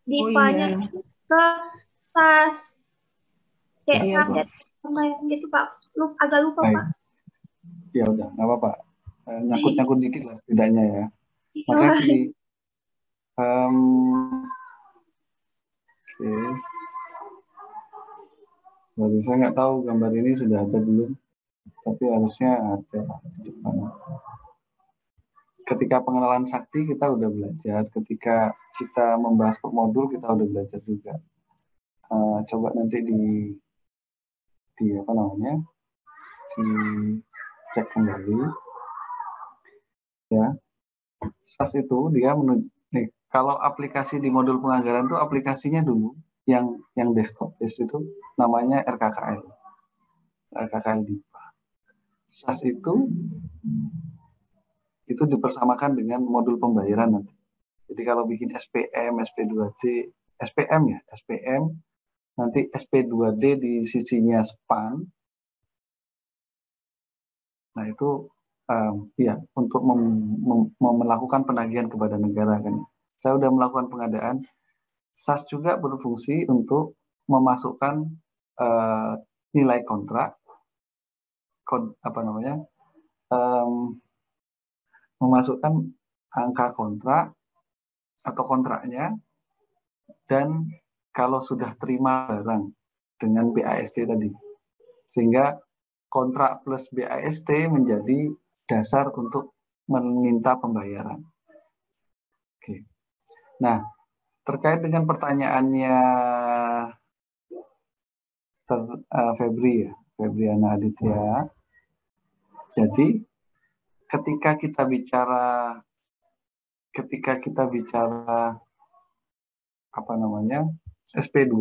DIPA-nya ke SAS. Kayak ngupdate pembayaran gitu Pak, agak lupa Pak. Ya udah, nggak apa-apa. Nyangkut-nyangkut dikit lah setidaknya ya. Makanya gini. Oke. Jadi saya nggak tahu gambar ini sudah ada belum, tapi harusnya ada di depan. Ketika pengenalan sakti kita udah belajar, ketika kita membahas per modul kita udah belajar juga. Coba nanti di apa namanya, dicek kembali. Ya, SAS itu dia nih, kalau aplikasi di modul penganggaran itu aplikasinya dulu yang desktop based itu namanya RKKL DIPA. SAS itu dipersamakan dengan modul pembayaran nanti. Jadi kalau bikin SPM, SP2D, SPM nanti SP2D di sisinya SPAN. Nah itu ya untuk melakukan penagihan kepada negara kan. Saya sudah melakukan pengadaan. SAS juga berfungsi untuk memasukkan nilai kontrak, memasukkan angka kontrak atau kontraknya, dan kalau sudah terima barang dengan BAST tadi, sehingga kontrak plus BAST menjadi dasar untuk meminta pembayaran. Oke. Nah, terkait dengan pertanyaannya Febriana Aditya, jadi ketika kita bicara apa namanya SP2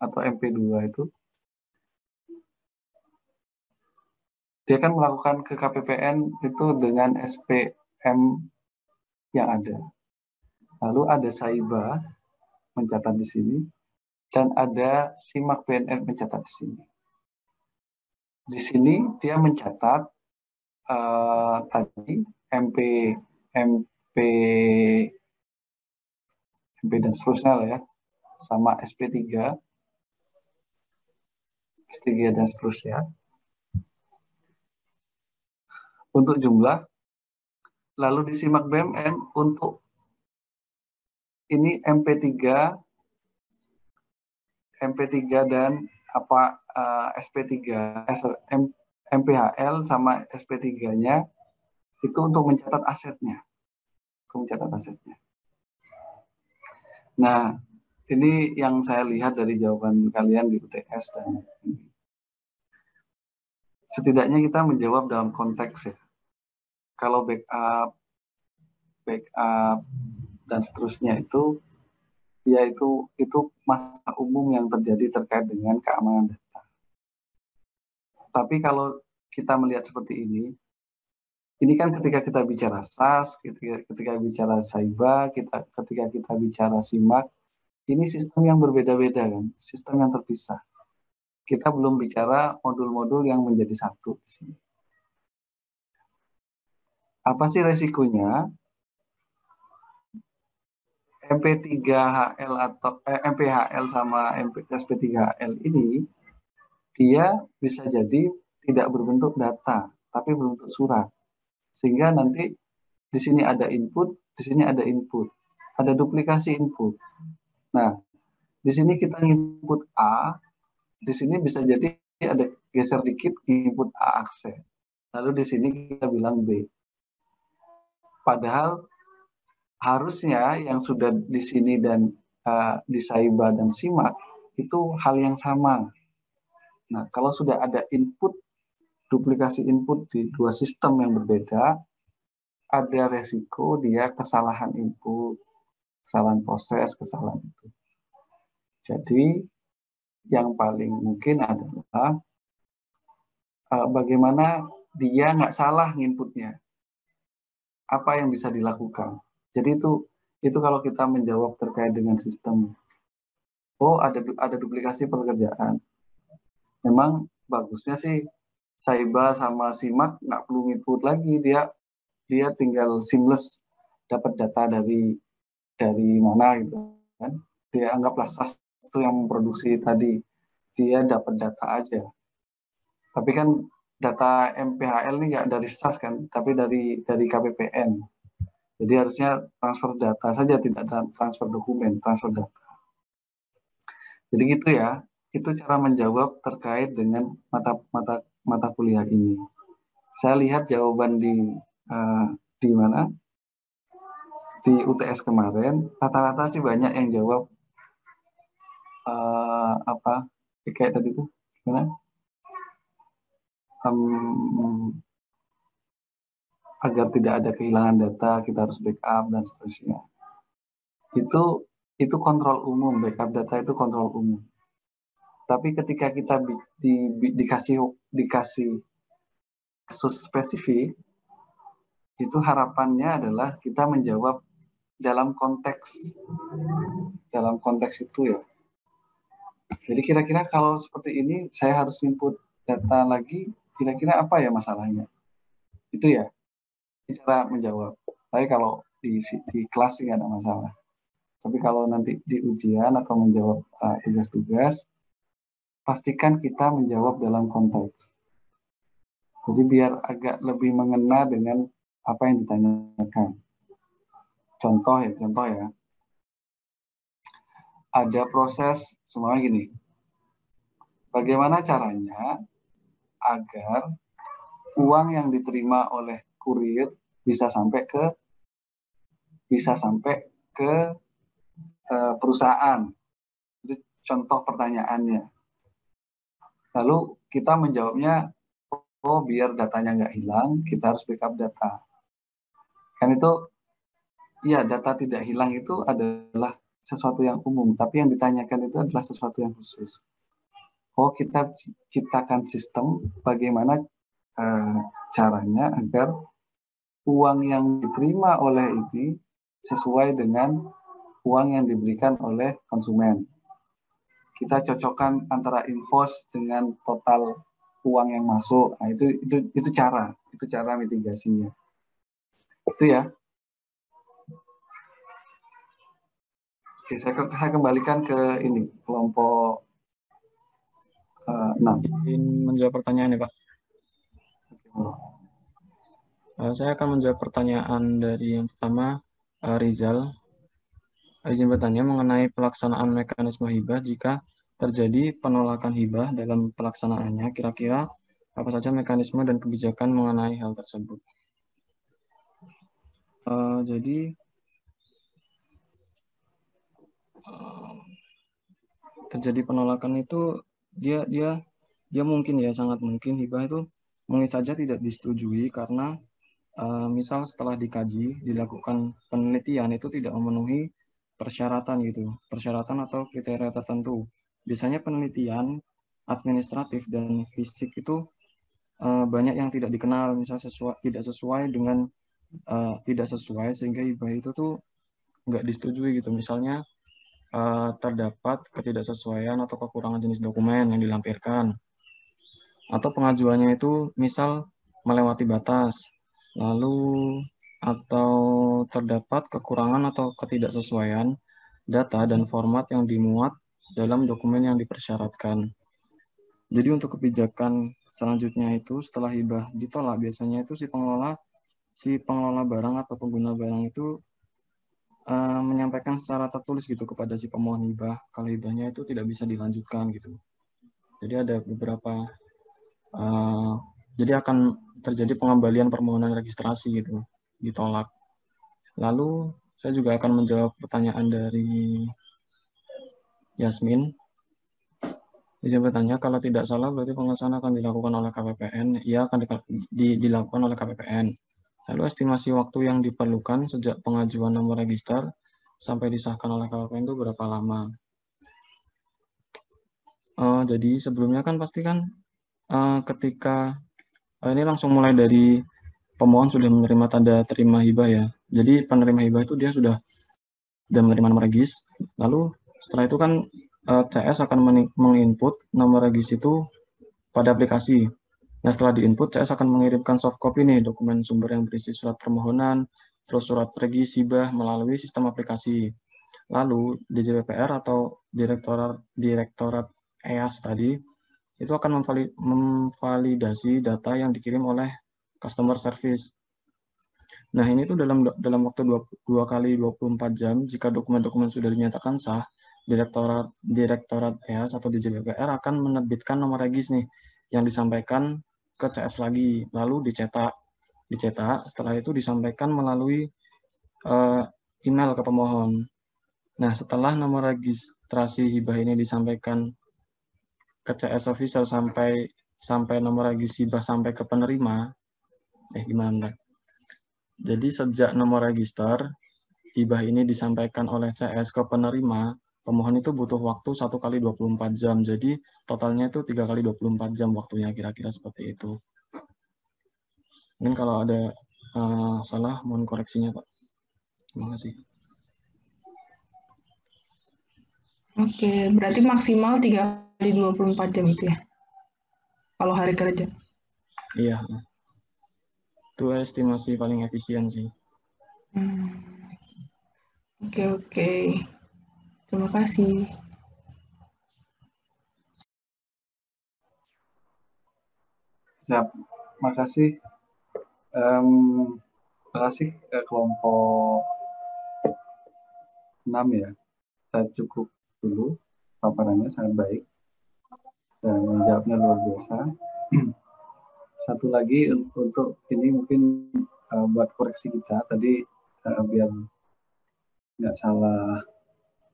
atau MP2 itu, dia kan melakukan ke KPPN itu dengan SPM yang ada. Lalu ada SAIBA mencatat di sini, dan ada SIMAK BNN mencatat di sini. Di sini dia mencatat tadi MP dan seterusnya lah ya, sama SP3, S3 dan seterusnya. Untuk jumlah, lalu disimak BMN untuk ini MP3 dan SP3, MPHL sama SP3-nya itu untuk mencatat asetnya. Nah, ini yang saya lihat dari jawaban kalian di UTS dan setidaknya kita menjawab dalam konteks ya. Kalau backup dan seterusnya itu ya itu masalah umum yang terjadi terkait dengan keamanan data. Tapi kalau kita melihat seperti ini kan ketika kita bicara SAS, ketika bicara Saiba, ketika kita bicara SIMAK, ini sistem yang berbeda-beda kan, sistem yang terpisah. Kita belum bicara modul-modul yang menjadi satu di sini. Apa sih resikonya? MP3HL atau MPHL sama SP3HL ini dia bisa jadi tidak berbentuk data, tapi berbentuk surat. Sehingga nanti di sini ada input, di sini ada input, ada duplikasi input. Nah, di sini kita input A, di sini bisa jadi ada geser dikit input A akses. Lalu di sini kita bilang B. Padahal harusnya yang sudah di sini dan di Saiba dan SIMAK itu hal yang sama. Nah, kalau sudah ada input, duplikasi input di dua sistem yang berbeda, ada resiko dia kesalahan input, kesalahan proses, kesalahan itu. Jadi, yang paling mungkin adalah bagaimana dia nggak salah inputnya. Apa yang bisa dilakukan. Jadi itu kalau kita menjawab terkait dengan sistem. Oh, ada duplikasi pekerjaan. Memang bagusnya sih Saiba sama SIMAK nggak perlu input lagi, dia tinggal seamless dapat data dari mana gitu kan. Dia anggaplah SAS itu yang memproduksi tadi, dia dapat data aja. Tapi kan data MPHL ini nggak dari SAS kan, tapi dari KPPN. Jadi harusnya transfer data saja, tidak ada transfer dokumen, transfer data. Jadi gitu ya, itu cara menjawab terkait dengan mata kuliah ini. Saya lihat jawaban di mana? Di UTS kemarin, rata-rata sih banyak yang jawab kayak tadi itu gimana? Agar tidak ada kehilangan data, kita harus backup dan seterusnya. Itu kontrol umum, backup data itu kontrol umum. Tapi ketika kita dikasih kasus spesifik, itu harapannya adalah kita menjawab dalam konteks itu ya. Jadi kira-kira kalau seperti ini saya harus input data lagi, kira-kira apa ya masalahnya? Itu ya, cara menjawab. Tapi kalau di kelas nggak ada masalah. Tapi kalau nanti di ujian atau menjawab tugas-tugas, pastikan kita menjawab dalam konteks. Jadi biar agak lebih mengena dengan apa yang ditanyakan. Contoh ya. Ada proses semuanya gini. Bagaimana caranya agar uang yang diterima oleh kurir bisa sampai ke perusahaan. Itu contoh pertanyaannya. Lalu kita menjawabnya, oh biar datanya nggak hilang, kita harus backup data. Kan itu, ya data tidak hilang itu adalah sesuatu yang umum, tapi yang ditanyakan itu adalah sesuatu yang khusus. Oh, kita ciptakan sistem bagaimana caranya agar uang yang diterima oleh ini sesuai dengan uang yang diberikan oleh konsumen. Kita cocokkan antara invoice dengan total uang yang masuk. Nah, itu cara mitigasinya. Itu ya. Oke, saya kembalikan ke ini, kelompok 6. Ingin menjawab pertanyaan ya Pak. Saya akan menjawab pertanyaan dari yang pertama, Rizal. Izin bertanya mengenai pelaksanaan mekanisme hibah jika terjadi penolakan hibah dalam pelaksanaannya, kira-kira apa saja mekanisme dan kebijakan mengenai hal tersebut. Jadi terjadi penolakan itu dia mungkin ya, sangat mungkin hibah itu mungkin saja tidak disetujui karena misal setelah dikaji dilakukan penelitian itu tidak memenuhi persyaratan gitu, persyaratan atau kriteria tertentu. Biasanya penelitian administratif dan fisik itu banyak yang tidak dikenal, misal tidak sesuai dengan tidak sesuai sehingga hibah itu tuh nggak disetujui gitu. Misalnya terdapat ketidaksesuaian atau kekurangan jenis dokumen yang dilampirkan, atau pengajuannya itu misal melewati batas, lalu atau terdapat kekurangan atau ketidaksesuaian data dan format yang dimuat dalam dokumen yang dipersyaratkan. Jadi untuk kebijakan selanjutnya itu setelah hibah ditolak, biasanya itu si pengelola barang atau pengguna barang itu menyampaikan secara tertulis gitu kepada si pemohon hibah kalau hibahnya itu tidak bisa dilanjutkan gitu. Jadi ada beberapa jadi akan terjadi pengembalian permohonan registrasi gitu, ditolak. Lalu saya juga akan menjawab pertanyaan dari Yasmin. Izin bertanya, kalau tidak salah berarti pengesahan akan dilakukan oleh KPPN. Iya, akan dilakukan oleh KPPN. Lalu estimasi waktu yang diperlukan sejak pengajuan nomor register sampai disahkan oleh KPPN itu berapa lama? Jadi sebelumnya kan pasti kan ketika ini langsung mulai dari pemohon sudah menerima tanda terima hibah ya. Jadi penerima hibah itu dia sudah menerima nomor regis. Lalu setelah itu kan CS akan menginput nomor regis itu pada aplikasi. Nah setelah diinput, CS akan mengirimkan soft copy nih dokumen sumber yang berisi surat permohonan, terus surat regis hibah melalui sistem aplikasi. Lalu DJPPR atau Direktorat EAS tadi itu akan memvalidasi data yang dikirim oleh customer service. Nah, ini tuh dalam waktu 2 kali 24 jam, jika dokumen-dokumen sudah dinyatakan sah, Direktorat EAS atau DJPPR akan menerbitkan nomor regis nih, yang disampaikan ke CS lagi, lalu dicetak. Setelah itu disampaikan melalui email ke pemohon. Nah, setelah nomor registrasi hibah ini disampaikan ke CS official sampai nomor regis hibah sampai ke penerima, gimana? Jadi sejak nomor register hibah ini disampaikan oleh CS ke penerima, pemohon itu butuh waktu 1 kali 24 jam. Jadi totalnya itu 3 kali 24 jam waktunya, kira-kira seperti itu. Mungkin kalau ada salah mohon koreksinya Pak. Terima kasih. Oke, berarti maksimal 3 kali 24 jam itu ya? Kalau hari kerja? Iya. Itu estimasi paling efisien sih. Oke. Terima kasih. Siap. Makasih. Terima kasih kelompok 6 ya. Saya cukup dulu paparannya sangat baik dan menjawabnya luar biasa. Satu lagi untuk ini mungkin buat koreksi kita tadi biar nggak salah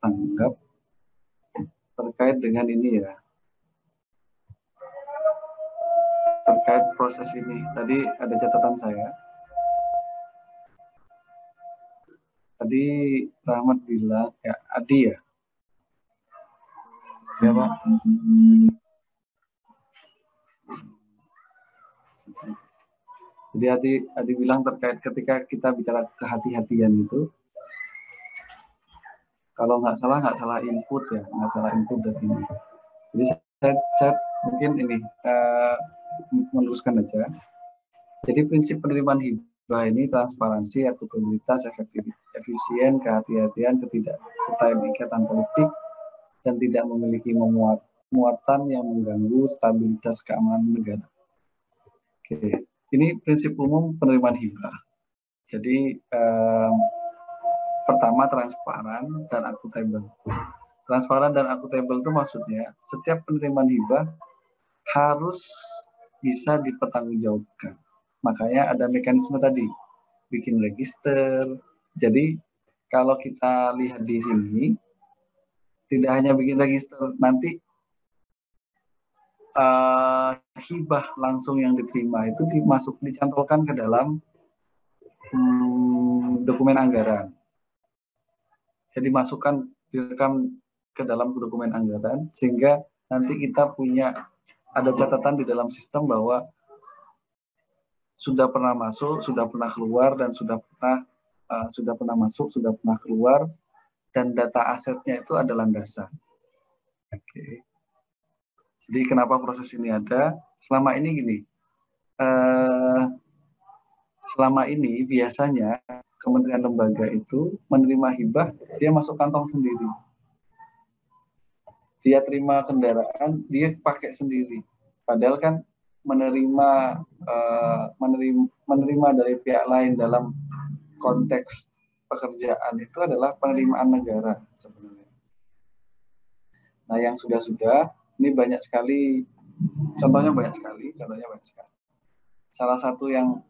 tanggap terkait dengan ini ya, terkait proses ini. Tadi ada catatan saya. Tadi Rahmat bilang ya, Adi ya. Ya Pak. Jadi Adi bilang terkait ketika kita bicara kehati-hatian itu, kalau nggak salah input ya, nggak salah input dari ini. Jadi saya mungkin ini meneruskan aja. Jadi prinsip penerimaan hibah Bahwa ini transparansi, akuntabilitas, efisien, kehati-hatian, ketidaksertaan ikatan politik, dan tidak memiliki muatan yang mengganggu stabilitas keamanan negara. Oke, ini prinsip umum penerimaan hibah. Jadi pertama transparan dan akuntabel. Transparan dan akuntabel itu maksudnya setiap penerimaan hibah harus bisa dipertanggungjawabkan. Makanya ada mekanisme tadi, bikin register. Jadi kalau kita lihat di sini, tidak hanya bikin register, nanti hibah langsung yang diterima itu dicantolkan ke dalam dokumen anggaran. Jadi masukkan, direkam ke dalam dokumen anggaran, sehingga nanti kita punya ada catatan di dalam sistem bahwa sudah pernah masuk, sudah pernah keluar, dan sudah pernah masuk, sudah pernah keluar, dan data asetnya itu ada landasan. Oke. Jadi kenapa proses ini ada? Selama ini gini, selama ini biasanya kementerian lembaga itu menerima hibah, dia masuk kantong sendiri. Dia terima kendaraan, dia pakai sendiri. Padahal kan menerima dari pihak lain dalam konteks pekerjaan itu adalah penerimaan negara sebenarnya. Nah, yang sudah-sudah ini banyak sekali, contohnya banyak sekali. Salah satu yang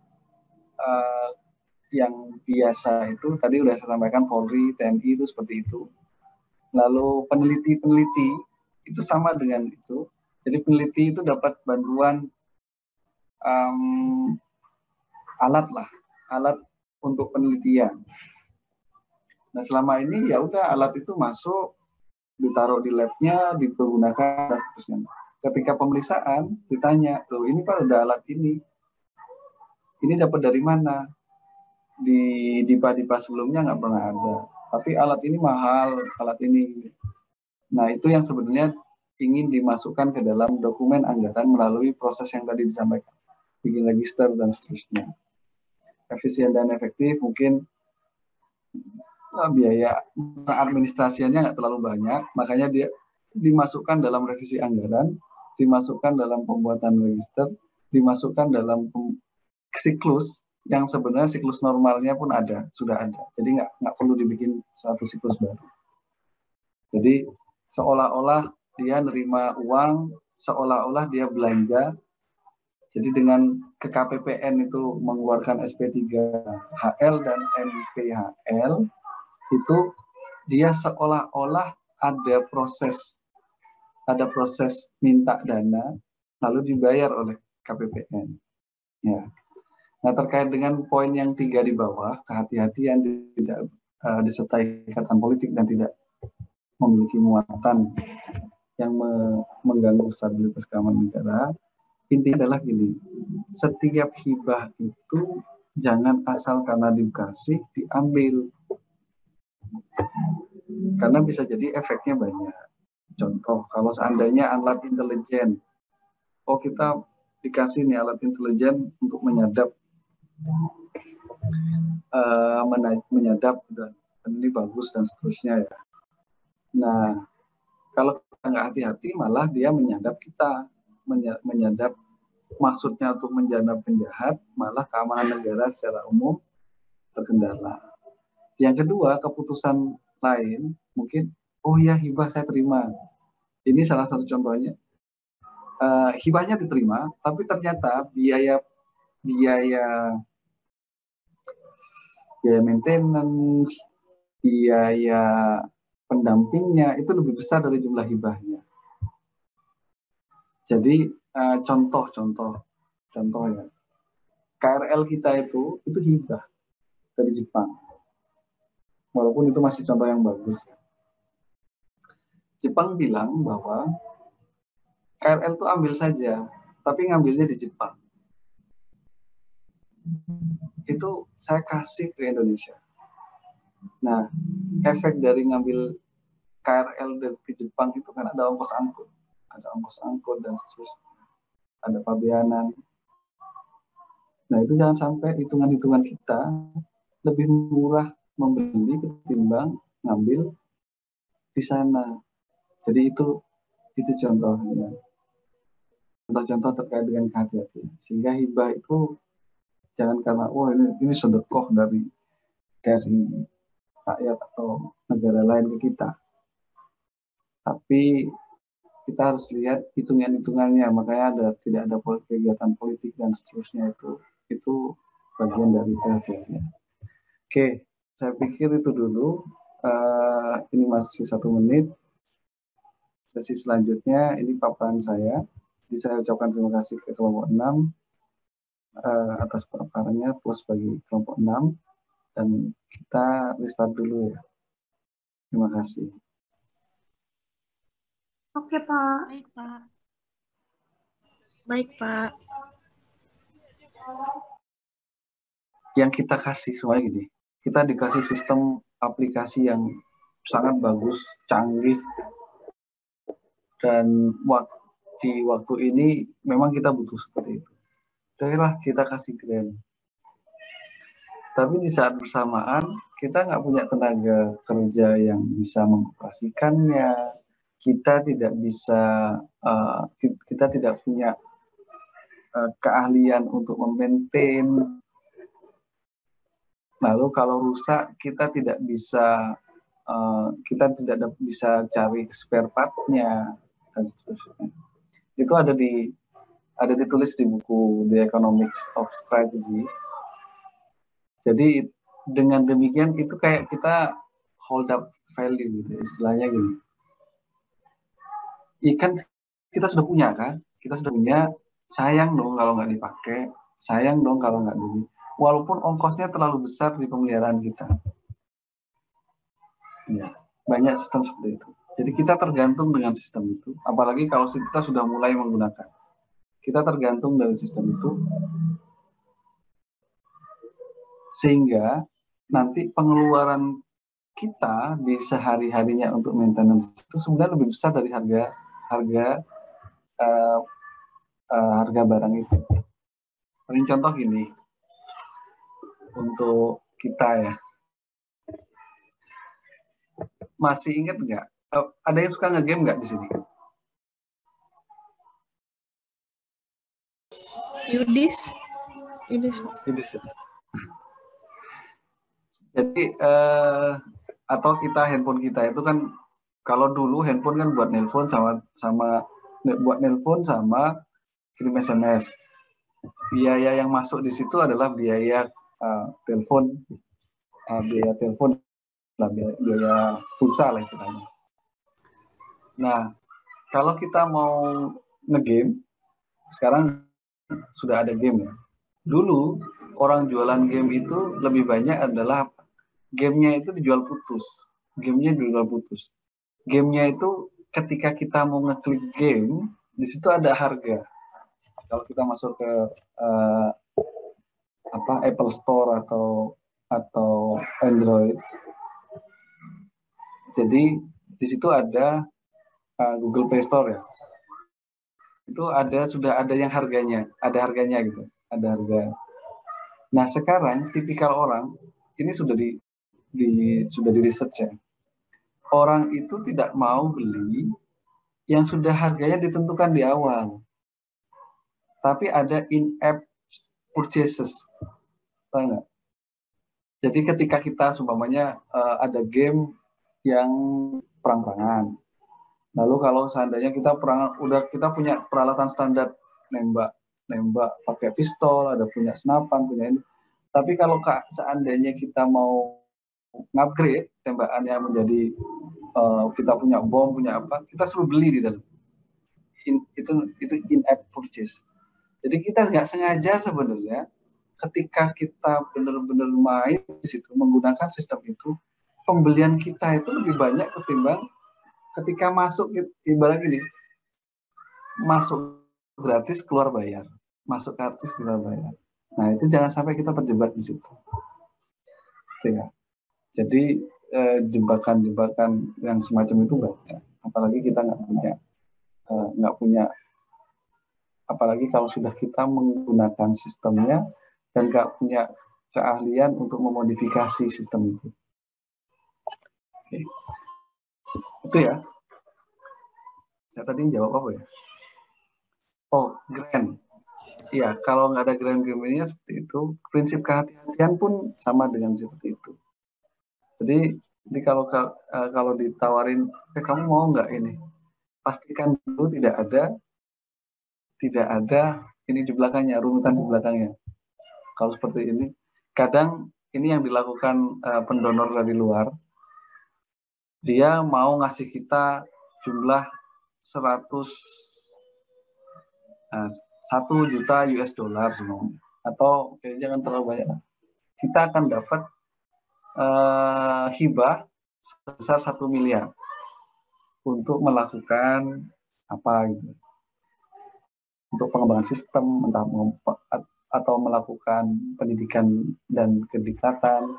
biasa itu tadi udah saya sampaikan, Polri, TNI itu seperti itu. Lalu peneliti itu sama dengan itu. Jadi peneliti itu dapat bantuan alat untuk penelitian. Nah, selama ini ya udah alat itu masuk, ditaruh di labnya, dipergunakan dan seterusnya. Ketika pemeriksaan ditanya, loh ini Pak udah alat ini dapat dari mana? Di dipa sebelumnya nggak pernah ada. Tapi alat ini mahal, alat ini. Nah, itu yang sebenarnya ingin dimasukkan ke dalam dokumen anggaran melalui proses yang tadi disampaikan, bikin register dan seterusnya. Efisien dan efektif, mungkin biaya administrasinya nggak terlalu banyak, makanya dia dimasukkan dalam revisi anggaran, dimasukkan dalam pembuatan register, dimasukkan dalam siklus yang sebenarnya siklus normalnya pun sudah ada. Jadi nggak perlu dibikin satu siklus baru. Jadi seolah-olah dia nerima uang, seolah-olah dia belanja. Jadi dengan ke KPPN itu mengeluarkan SP3HL dan MPHL, itu dia seolah-olah ada proses minta dana lalu dibayar oleh KPPN. Ya. Nah, terkait dengan poin yang 3 di bawah, kehati-hatian, tidak disertai ikatan politik dan tidak memiliki muatan yang mengganggu stabilitas keamanan negara, intinya adalah gini, setiap hibah itu jangan asal karena dikasih diambil, karena bisa jadi efeknya banyak. Contoh, kalau seandainya alat intelijen, kita dikasih nih alat intelijen untuk menyadap dan ini bagus dan seterusnya ya. Nah, kalau kita nggak hati-hati malah dia menyadap kita, menyadap maksudnya untuk menjadap penjahat, malah keamanan negara secara umum terkendala. Yang kedua, keputusan lain mungkin, oh ya hibah saya terima. Ini salah satu contohnya. Hibahnya diterima, tapi ternyata biaya maintenance, biaya pendampingnya itu lebih besar dari jumlah hibahnya. Jadi contoh ya, KRL kita itu hibah dari Jepang. Walaupun itu masih contoh yang bagus. Jepang bilang bahwa KRL itu ambil saja, tapi ngambilnya di Jepang. Itu saya kasih ke Indonesia. Nah, efek dari ngambil KRL dari Jepang itu kan ada ongkos angkut dan seterusnya, ada pabeanan. Nah, itu jangan sampai hitungan-hitungan kita lebih murah membeli ketimbang ngambil di sana. Jadi itu contohnya. Contoh-contoh terkait dengan kehati-hatian. Sehingga hibah itu jangan karena ini sedekah dari rakyat atau negara lain ke kita. Tapi kita harus lihat hitungan-hitungannya, makanya tidak ada kegiatan politik dan seterusnya itu bagian dari kehati-hatian. Oke, saya pikir itu dulu. Ini masih 1 menit. Sesi selanjutnya ini paparan saya. Jadi saya ucapkan terima kasih ke kelompok 6 atas paparannya, plus bagi kelompok 6, dan kita restart dulu ya. Terima kasih. Oke, Pak. Baik, Pak. Baik, Pak. Yang kita kasih semuanya gini, kita dikasih sistem aplikasi yang sangat bagus, canggih, dan di waktu ini memang kita butuh seperti itu. Jadilah kita kasih grant. Tapi di saat bersamaan kita nggak punya tenaga kerja yang bisa mengoperasikannya. Kita tidak bisa, kita tidak punya keahlian untuk memaintain. Lalu kalau rusak kita tidak bisa cari spare part-nya dan seterusnya. Itu ada ditulis di buku The Economics of Strategy. Jadi dengan demikian itu kayak kita hold up value gitu, istilahnya gini. Ikan kita sudah punya kan, sayang dong kalau nggak dipakai, sayang dong kalau nggak dibeli. Walaupun ongkosnya terlalu besar di pemeliharaan kita. Ya, banyak sistem seperti itu. Jadi kita tergantung dengan sistem itu, apalagi kalau kita sudah mulai menggunakan. Kita tergantung dari sistem itu, sehingga nanti pengeluaran kita di sehari-harinya untuk maintenance itu sebenarnya lebih besar dari harga barang itu. Paling contoh gini, untuk kita ya, masih ingat nggak? Ada yang suka nge-game nggak di sini? Yudis. Jadi atau handphone kita itu kan, kalau dulu handphone kan buat nelpon sama kirim SMS. Biaya yang masuk di situ adalah biaya telepon, biaya pulsa lah istilahnya. Nah, kalau kita mau nge-game, sekarang sudah ada game ya. Dulu orang jualan game itu lebih banyak adalah gamenya itu dijual putus. Gamenya itu ketika kita mau ngeklik game, di situ ada harga. Kalau kita masuk ke Apple Store atau Android, jadi di situ ada Google Play Store ya. Itu sudah ada yang harganya gitu, ada harga. Nah, sekarang tipikal orang ini sudah di research ya. Orang itu tidak mau beli yang sudah harganya ditentukan di awal. Tapi ada in-app purchases. Tahu nggak? Jadi ketika kita seumpamanya ada game yang perang-perangan. Lalu kalau seandainya kita punya peralatan standar nembak pakai pistol, ada punya senapan, punya ini. Tapi kalau seandainya kita mau upgrade tembakannya menjadi kita punya bom, punya apa, kita suruh beli di dalam. Itu in-app purchase. Jadi kita nggak sengaja sebenarnya ketika kita benar-benar main di situ menggunakan sistem itu, pembelian kita itu lebih banyak ketimbang ketika masuk, ibarat gini, masuk gratis keluar bayar, masuk gratis keluar bayar. Nah, itu jangan sampai kita terjebak di situ. Ya. Jadi jebakan-jebakan yang semacam itu banyak. Apalagi kita nggak punya, apalagi kalau sudah kita menggunakan sistemnya dan nggak punya keahlian untuk memodifikasi sistem itu. Oke. Itu ya. Saya tadi jawab apa ya? Oh, grant. Iya, kalau nggak ada grant agreement-nya seperti itu, prinsip kehati-hatian pun sama dengan seperti itu. Jadi kalau ditawarin, kamu mau nggak ini? Pastikan dulu tidak ada ini di belakangnya, runutan di belakangnya. Kalau seperti ini, kadang ini yang dilakukan pendonor dari luar, dia mau ngasih kita jumlah 1 juta US dollar semuanya, atau jangan terlalu banyak. Kita akan dapat hibah sebesar 1 miliar untuk melakukan apa gitu, untuk pengembangan sistem, atau melakukan pendidikan dan kedikdatan.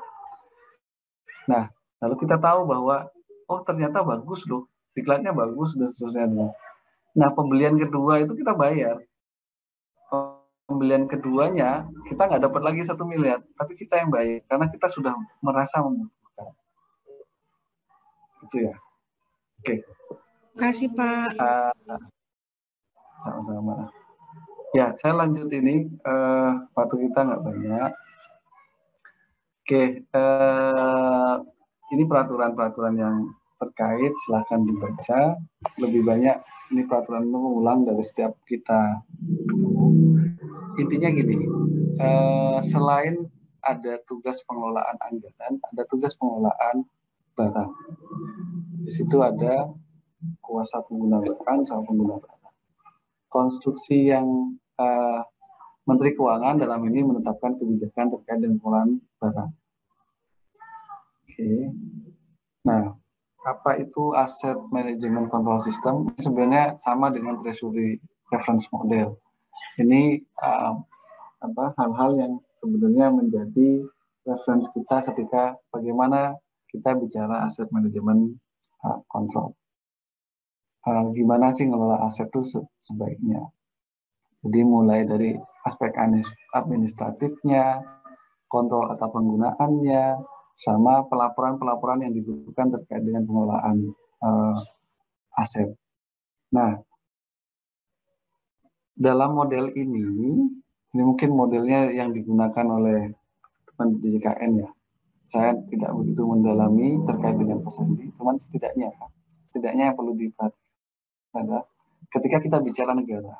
Nah, lalu kita tahu bahwa oh ternyata bagus loh, diklatnya bagus dan seterusnya. Nah, pembelian kedua itu kita bayar. Pembelian keduanya kita nggak dapat lagi 1 miliar, tapi kita yang bayar karena kita sudah merasa membutuhkan. Itu ya. Oke. Terima kasih Pak. Sama-sama. Ya, saya lanjut ini. Waktu kita nggak banyak. Oke. Ini peraturan-peraturan yang terkait, silahkan dibaca. Lebih banyak ini peraturan mengulang dari setiap kita. Intinya gini, selain ada tugas pengelolaan anggaran, ada tugas pengelolaan barang. Di situ ada kuasa pengguna barang sama pengguna barang. Konstruksi yang Menteri Keuangan dalam ini menetapkan kebijakan terkait dengan pengelolaan barang. Oke. Nah, apa itu Asset Management Control System? Sebenarnya sama dengan Treasury Reference Model. Ini hal-hal yang sebenarnya menjadi reference kita ketika bagaimana kita bicara aset manajemen kontrol. Gimana sih ngelola aset itu sebaiknya? Jadi mulai dari aspek administratifnya, kontrol atau penggunaannya, sama pelaporan-pelaporan yang dibutuhkan terkait dengan pengelolaan aset. Nah, dalam model ini mungkin modelnya yang digunakan oleh teman di JKN ya. Saya tidak begitu mendalami terkait dengan proses ini, cuman setidaknya yang perlu diperhatikan adalah ketika kita bicara negara,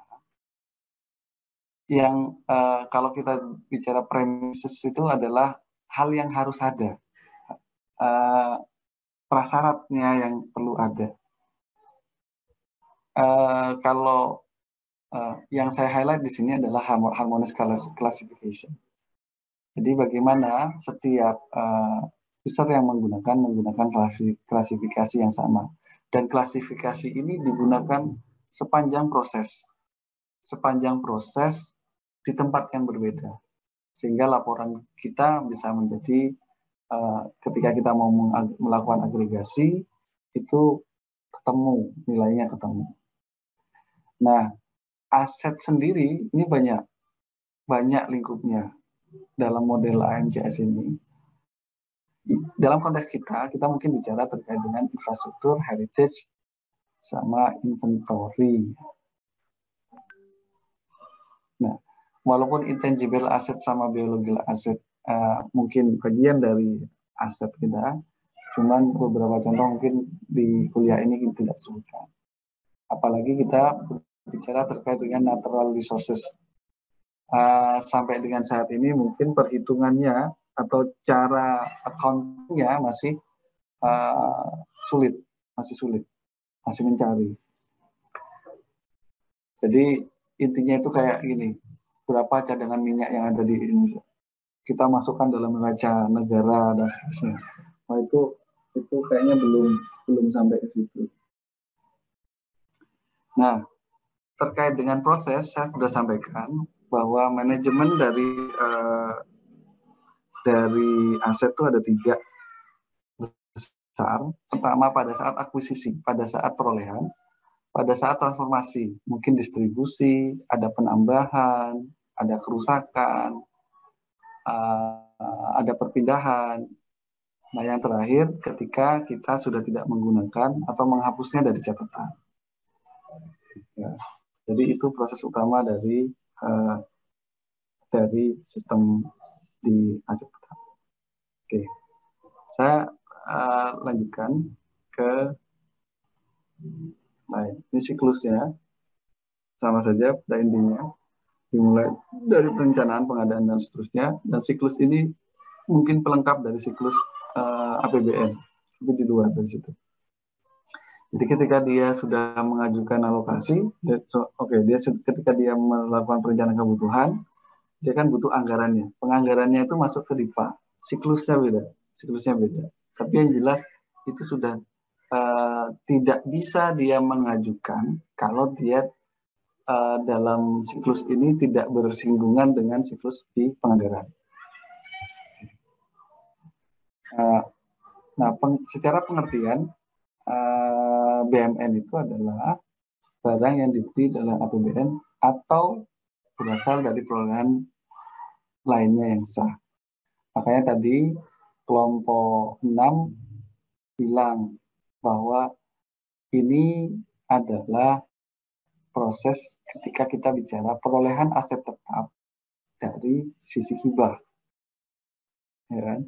yang kalau kita bicara premises itu adalah hal yang harus ada, prasyaratnya yang perlu ada. Kalau yang saya highlight di sini adalah harmonious classification. Jadi bagaimana setiap user yang menggunakan klasifikasi yang sama. Dan klasifikasi ini digunakan sepanjang proses di tempat yang berbeda. Sehingga laporan kita bisa menjadi ketika kita mau melakukan agregasi, itu nilainya ketemu. Nah, aset sendiri ini banyak lingkupnya dalam model AMJS ini. Dalam konteks kita mungkin bicara terkait dengan infrastruktur, heritage, sama inventory. Nah, walaupun intangible asset sama biological asset mungkin bagian dari aset kita, cuman beberapa contoh mungkin di kuliah ini kita tidak sebutkan. Apalagi kita bicara terkait dengan natural resources. Sampai dengan saat ini mungkin perhitungannya atau cara accounting-nya masih sulit, masih mencari. Jadi intinya itu kayak gini, berapa cadangan minyak yang ada di Indonesia, kita masukkan dalam neraca negara dan seterusnya. Nah, itu kayaknya belum sampai ke situ. Nah, terkait dengan proses, saya sudah sampaikan bahwa manajemen dari aset itu ada 3 besar. Pertama pada saat akuisisi, pada saat perolehan, pada saat transformasi, mungkin distribusi, ada penambahan, ada kerusakan, ada perpindahan. Nah, yang terakhir ketika kita sudah tidak menggunakan atau menghapusnya dari catatan. Ya. Jadi itu proses utama dari sistem di aset tetap. Oke, saya lanjutkan ke lain. Ini siklusnya sama saja pada intinya, dimulai dari perencanaan, pengadaan dan seterusnya. Dan siklus ini mungkin pelengkap dari siklus APBN, tapi di luar dari situ. Jadi ketika dia sudah mengajukan alokasi, ketika dia melakukan perencanaan kebutuhan, dia kan butuh anggarannya. Penganggarannya itu masuk ke DIPA. Siklusnya beda. Tapi yang jelas itu sudah tidak bisa dia mengajukan kalau dia dalam siklus ini tidak bersinggungan dengan siklus di penganggaran. Secara pengertian, BMN itu adalah barang yang dibeli dalam APBN atau berasal dari perolehan lainnya yang sah. Makanya tadi kelompok 6 bilang bahwa ini adalah proses ketika kita bicara perolehan aset tetap dari sisi hibah. Ya kan?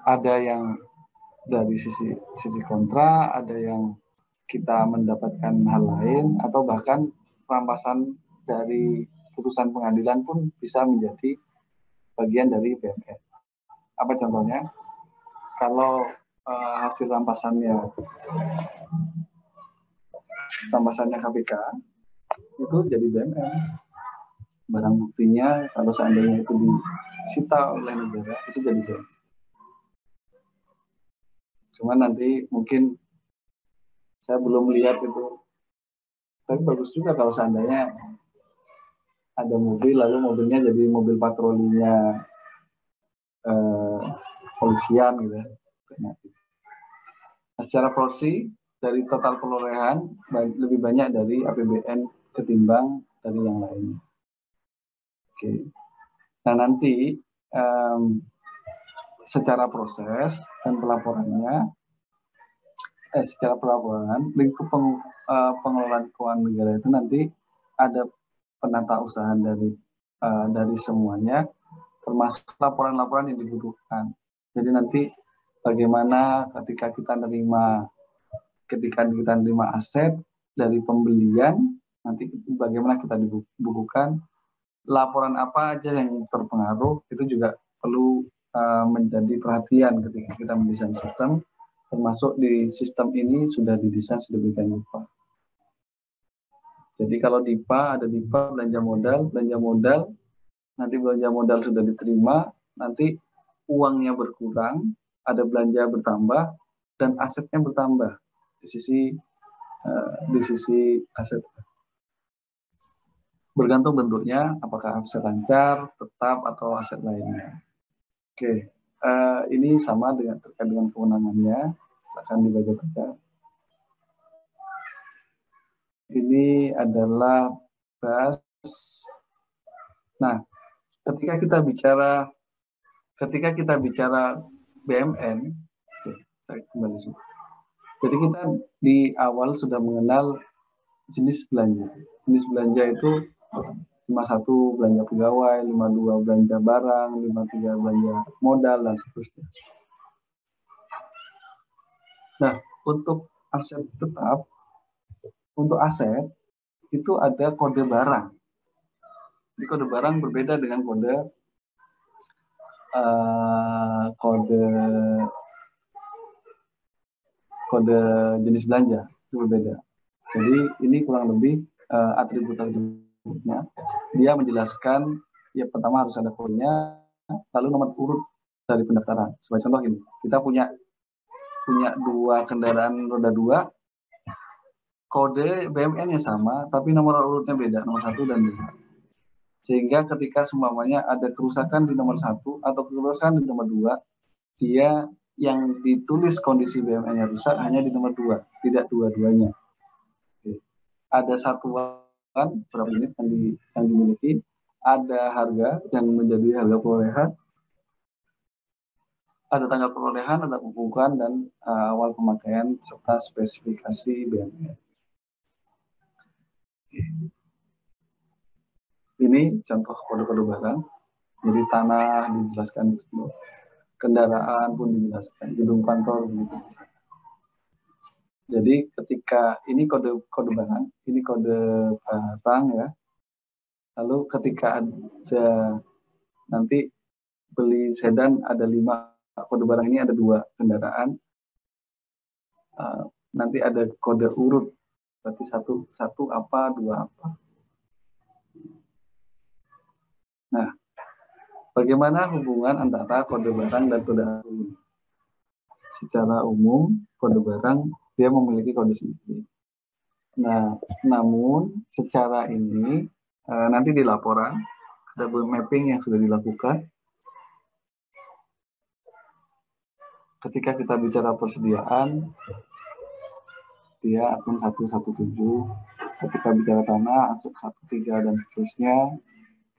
Ada yang dari sisi kontra, ada yang kita mendapatkan hal lain, atau bahkan perampasan dari putusan pengadilan pun bisa menjadi bagian dari BMN. Apa contohnya? Kalau hasil rampasannya KPK itu jadi BMN. Barang buktinya kalau seandainya itu disita oleh negara itu jadi BMN. Cuma nanti mungkin saya belum lihat itu. Tapi bagus juga kalau seandainya ada mobil, lalu mobilnya jadi mobil patrolinya polisian gitu. Nah, secara porsi dari total perolehan lebih banyak dari APBN ketimbang dari yang lainnya. Oke. Nah nanti secara proses dan pelaporannya, secara pelaporan lingkup pengelolaan keuangan negara itu nanti ada penata usahaan dari semuanya, termasuk laporan-laporan yang dibutuhkan. Jadi nanti bagaimana ketika kita nerima aset dari pembelian, nanti bagaimana kita dibukukan, laporan apa aja yang terpengaruh, itu juga perlu menjadi perhatian ketika kita mendesain sistem, termasuk di sistem ini sudah didesain sedemikian rupa. Jadi kalau DIPA, ada DIPA belanja modal, nanti belanja modal sudah diterima, nanti uangnya berkurang, ada belanja bertambah, dan asetnya bertambah di sisi aset. Bergantung bentuknya, apakah aset lancar, tetap, atau aset lainnya. Oke, ini sama terkait dengan kewenangannya. Silakan dibaca-baca. Ini adalah bahas. Nah, ketika kita bicara BMN, oke, saya kembali sini. Jadi kita di awal sudah mengenal jenis belanja. Jenis belanja itu 51 belanja pegawai, 52 belanja barang, 53 belanja modal, dan seterusnya. Nah, untuk aset tetap, untuk aset itu ada kode barang. Jadi kode barang berbeda dengan kode jenis belanja, itu berbeda. Jadi ini kurang lebih atribut-atributnya. Dia menjelaskan, ya pertama harus ada kodenya, lalu nomor urut dari pendaftaran. Sebagai contoh gini, kita punya 2 kendaraan roda 2, kode BMN-nya sama, tapi nomor urutnya beda, nomor 1 dan 2. Sehingga ketika semuanya ada kerusakan di nomor 1 atau kerusakan di nomor 2, dia yang ditulis kondisi BMN-nya rusak hanya di nomor 2, tidak dua-duanya. Ada satuan berapa unit yang dimiliki, ada harga yang menjadi harga perolehan, ada tanggal perolehan, ada pembukuan, dan awal pemakaian, serta spesifikasi BMN. Ini contoh kode-kode barang. Jadi tanah dijelaskan, kendaraan pun dijelaskan, gedung kantor begitu. Jadi ketika ini kode barang, ini kode barang ya. Lalu ketika ada nanti beli sedan ada 5 kode barang, ini ada 2 kendaraan. Nanti ada kode urut, berarti satu apa, 2 apa. Nah, bagaimana hubungan antara kode barang dan kode urut? Secara umum, kode barang dia memiliki kode sendiri. Nah, namun secara ini nanti di laporan ada mapping yang sudah dilakukan. Ketika kita bicara persediaan, dia akun 117. Ketika bicara tanah, ASUK 13 dan seterusnya.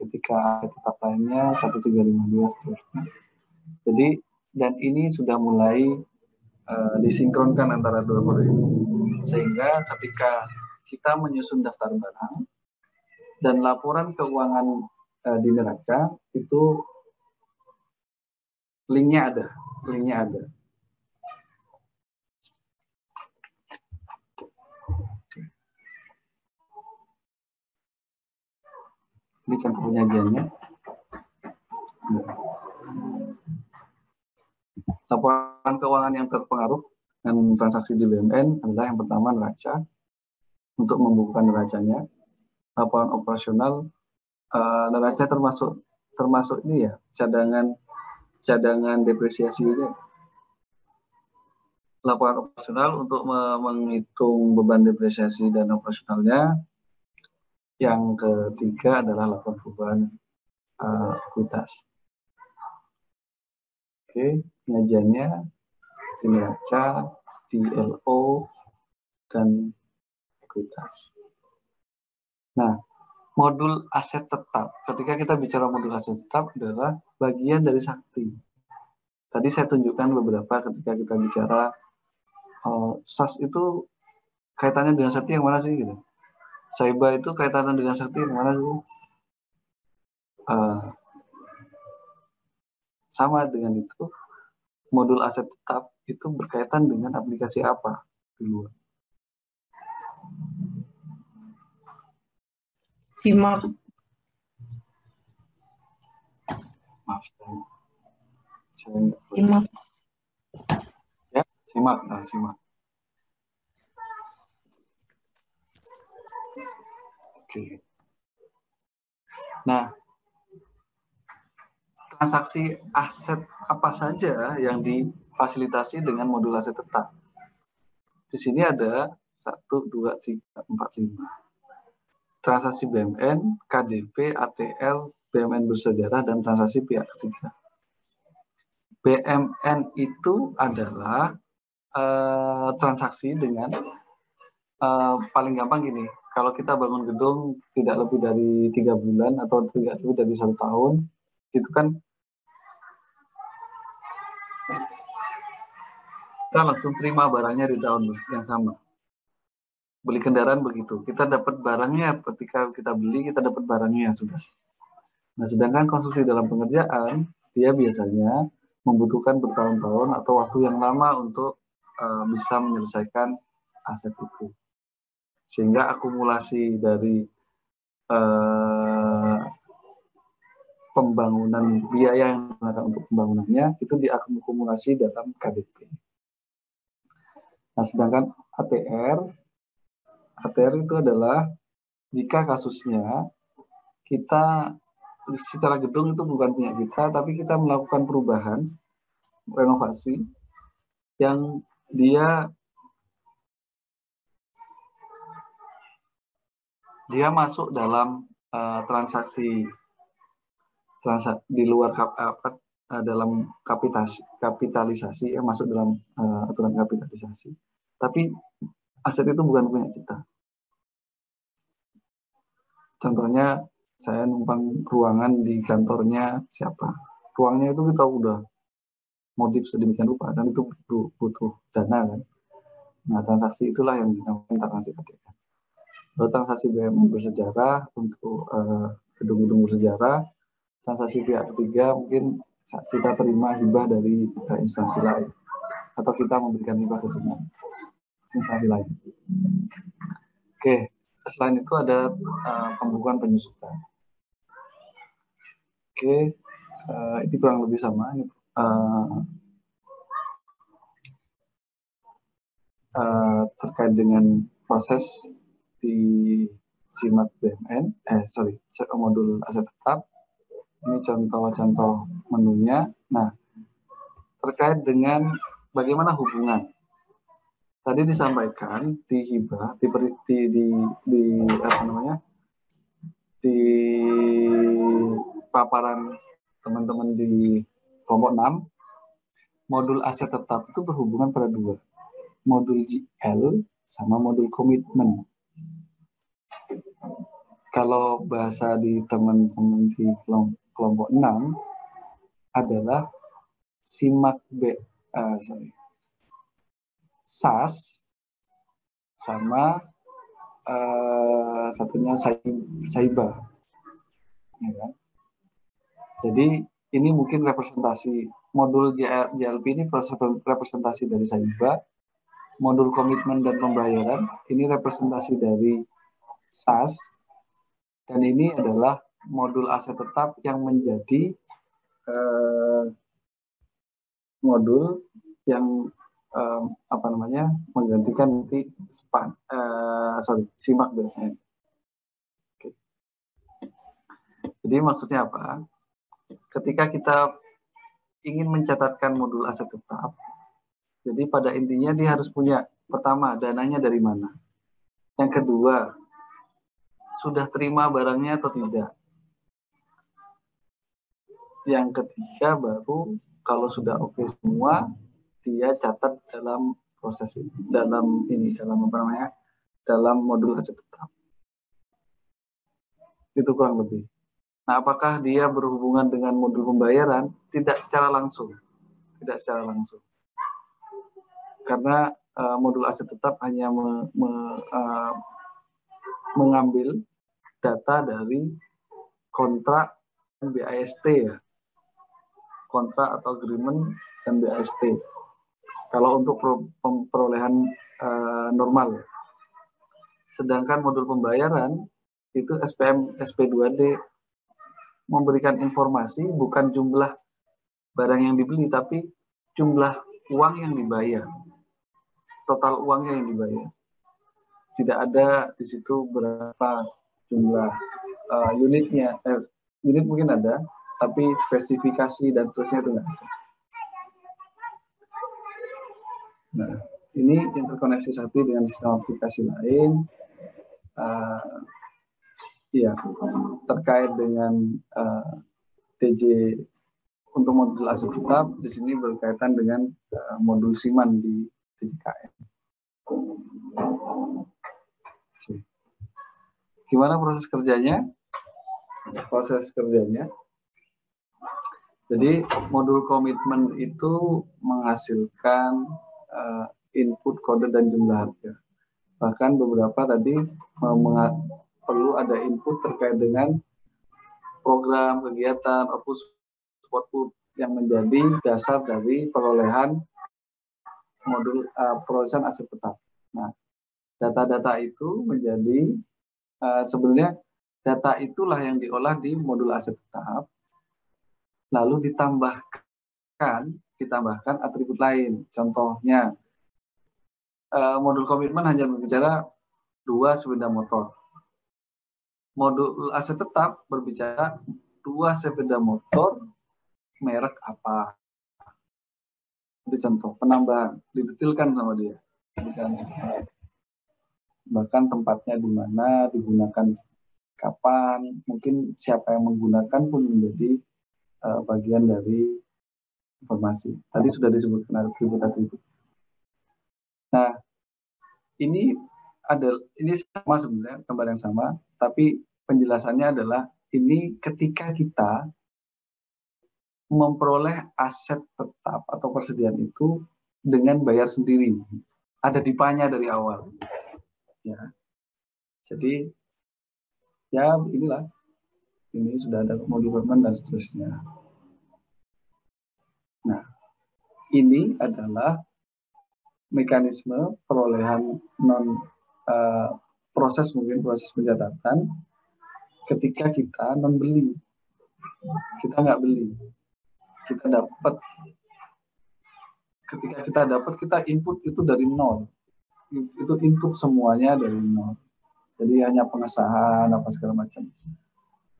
Ketika tetap lainnya 1352 seterusnya. Jadi, dan ini sudah mulai disinkronkan antara 2 kode ini. Sehingga ketika kita menyusun daftar barang dan laporan keuangan di neraca, itu linknya ada. Ini contoh penyajiannya. Laporan keuangan yang terpengaruh dengan transaksi di BUMN adalah yang pertama neraca, untuk membukukan neracanya. Laporan operasional, neraca termasuk ini ya, cadangan depresiasi ini. Laporan operasional untuk menghitung beban depresiasi dan operasionalnya. Yang ketiga adalah laporan perubahan ekuitas. Oke, penyajiannya di neraca, di LO, dan ekuitas. Nah, modul aset tetap. Ketika kita bicara modul aset tetap adalah bagian dari sakti. Tadi saya tunjukkan beberapa ketika kita bicara SAS itu kaitannya dengan sakti yang mana sih gitu. Saiba itu kaitannya dengan sakti yang mana sih? Sama dengan itu, modul aset tetap itu berkaitan dengan aplikasi apa di luar. Simak. Maaf, Simak. Ya, simak. Oke. Nah, transaksi aset apa saja yang difasilitasi dengan modul aset tetap? Di sini ada 1, 2, 3, 4, 5. Transaksi BMN, KDP, ATL, BMN bersejarah, dan transaksi pihak ketiga. BMN itu adalah transaksi dengan paling gampang gini, kalau kita bangun gedung tidak lebih dari 3 bulan atau tidak lebih dari 1 tahun, itu kan kita langsung terima barangnya di tahun yang sama. Beli kendaraan begitu, kita dapat barangnya ketika kita beli, kita dapat barangnya sudah. Nah, sedangkan konstruksi dalam pengerjaan, dia biasanya membutuhkan bertahun-tahun atau waktu yang lama untuk bisa menyelesaikan aset itu. Sehingga akumulasi dari pembangunan, biaya yang digunakan untuk pembangunannya itu diakumulasi dalam KDP. Nah, sedangkan ATR itu adalah jika kasusnya kita secara gedung itu bukan punya kita, tapi kita melakukan perubahan, renovasi, yang dia masuk dalam transaksi di luar dalam kapitalisasi, masuk dalam aturan kapitalisasi. Tapi aset itu bukan punya kita. Contohnya saya numpang ruangan di kantornya siapa. Ruangnya itu kita udah modif sedemikian rupa dan itu butuh dana kan. Nah, transaksi itulah yang dinamakan transaksi KTK. Lalu transaksi BUMN bersejarah untuk gedung-gedung bersejarah, transaksi pihak ketiga mungkin kita terima hibah dari instansi lain atau kita memberikan hibah ke instansi lain. Oke, selain itu ada pembukuan penyusutan. Oke, ini kurang lebih sama. Terkait dengan proses di SIMAK BUMN, modul aset tetap. Ini contoh-contoh menunya. Nah, terkait dengan bagaimana hubungan. Tadi disampaikan di hibah, di paparan teman-teman di kelompok 6, modul aset tetap itu berhubungan pada dua. Modul GL sama modul komitmen. Kalau bahasa di teman-teman di kelompok 6 adalah SIMAK SAS sama satunya SAIBA. Ya kan? Jadi ini mungkin representasi modul JLP ini representasi dari SAIBA, modul komitmen dan pembayaran ini representasi dari SAS, dan ini adalah modul aset tetap yang menjadi modul yang menggantikan nanti SIMAK BUMN. Jadi maksudnya apa? Ketika kita ingin mencatatkan modul aset tetap, jadi pada intinya dia harus punya, pertama, dananya dari mana. Yang kedua, sudah terima barangnya atau tidak. Yang ketiga baru kalau sudah oke semua, dia catat dalam proses ini, dalam modul aset tetap. Itu kurang lebih. Nah, apakah dia berhubungan dengan modul pembayaran? Tidak secara langsung. Karena modul aset tetap hanya mengambil data dari kontrak dan BAST ya. Kontrak atau agreement dan BAST. Kalau untuk perolehan normal. Sedangkan modul pembayaran itu SPM SP2D memberikan informasi bukan jumlah barang yang dibeli, tapi jumlah uang yang dibayar. Total uangnya yang dibayar. Tidak ada di situ berapa jumlah unitnya. Unit mungkin ada, tapi spesifikasi dan seterusnya itu enggak ada. Nah, ini interkoneksi satu dengan sistem aplikasi lain. Terkait dengan TJ untuk modul aset tetap, di sini berkaitan dengan modul SIMAN di TJKN. Gimana proses kerjanya? Jadi modul komitmen itu menghasilkan input, kode, dan jumlah harga. Bahkan beberapa tadi perlu ada input terkait dengan program, kegiatan, output yang menjadi dasar dari perolehan modul perolehan aset tetap. Nah, data-data itu menjadi sebenarnya data itulah yang diolah di modul aset tetap, lalu ditambahkan atribut lain. Contohnya, modul komitmen hanya berbicara 2 sepeda motor. Modul aset tetap berbicara 2 sepeda motor merek apa. Itu contoh penambahan, didetailkan sama dia. Bahkan tempatnya di mana, digunakan kapan, mungkin siapa yang menggunakan pun menjadi bagian dari informasi. Tadi sudah disebutkan atribut-atribut. Nah, ini sama sebenarnya, gambar yang sama, tapi penjelasannya adalah ini ketika kita memperoleh aset tetap atau persediaan itu dengan bayar sendiri. Ada dipanya dari awal. Ya. Jadi, ya inilah. Ini sudah ada modul payment dan seterusnya. Nah, ini adalah mekanisme perolehan proses pencatatan ketika kita non beli, kita nggak beli, kita dapat. Ketika kita dapat, kita input itu dari nol, itu input semuanya dari nol. Jadi hanya pengesahan apa segala macam.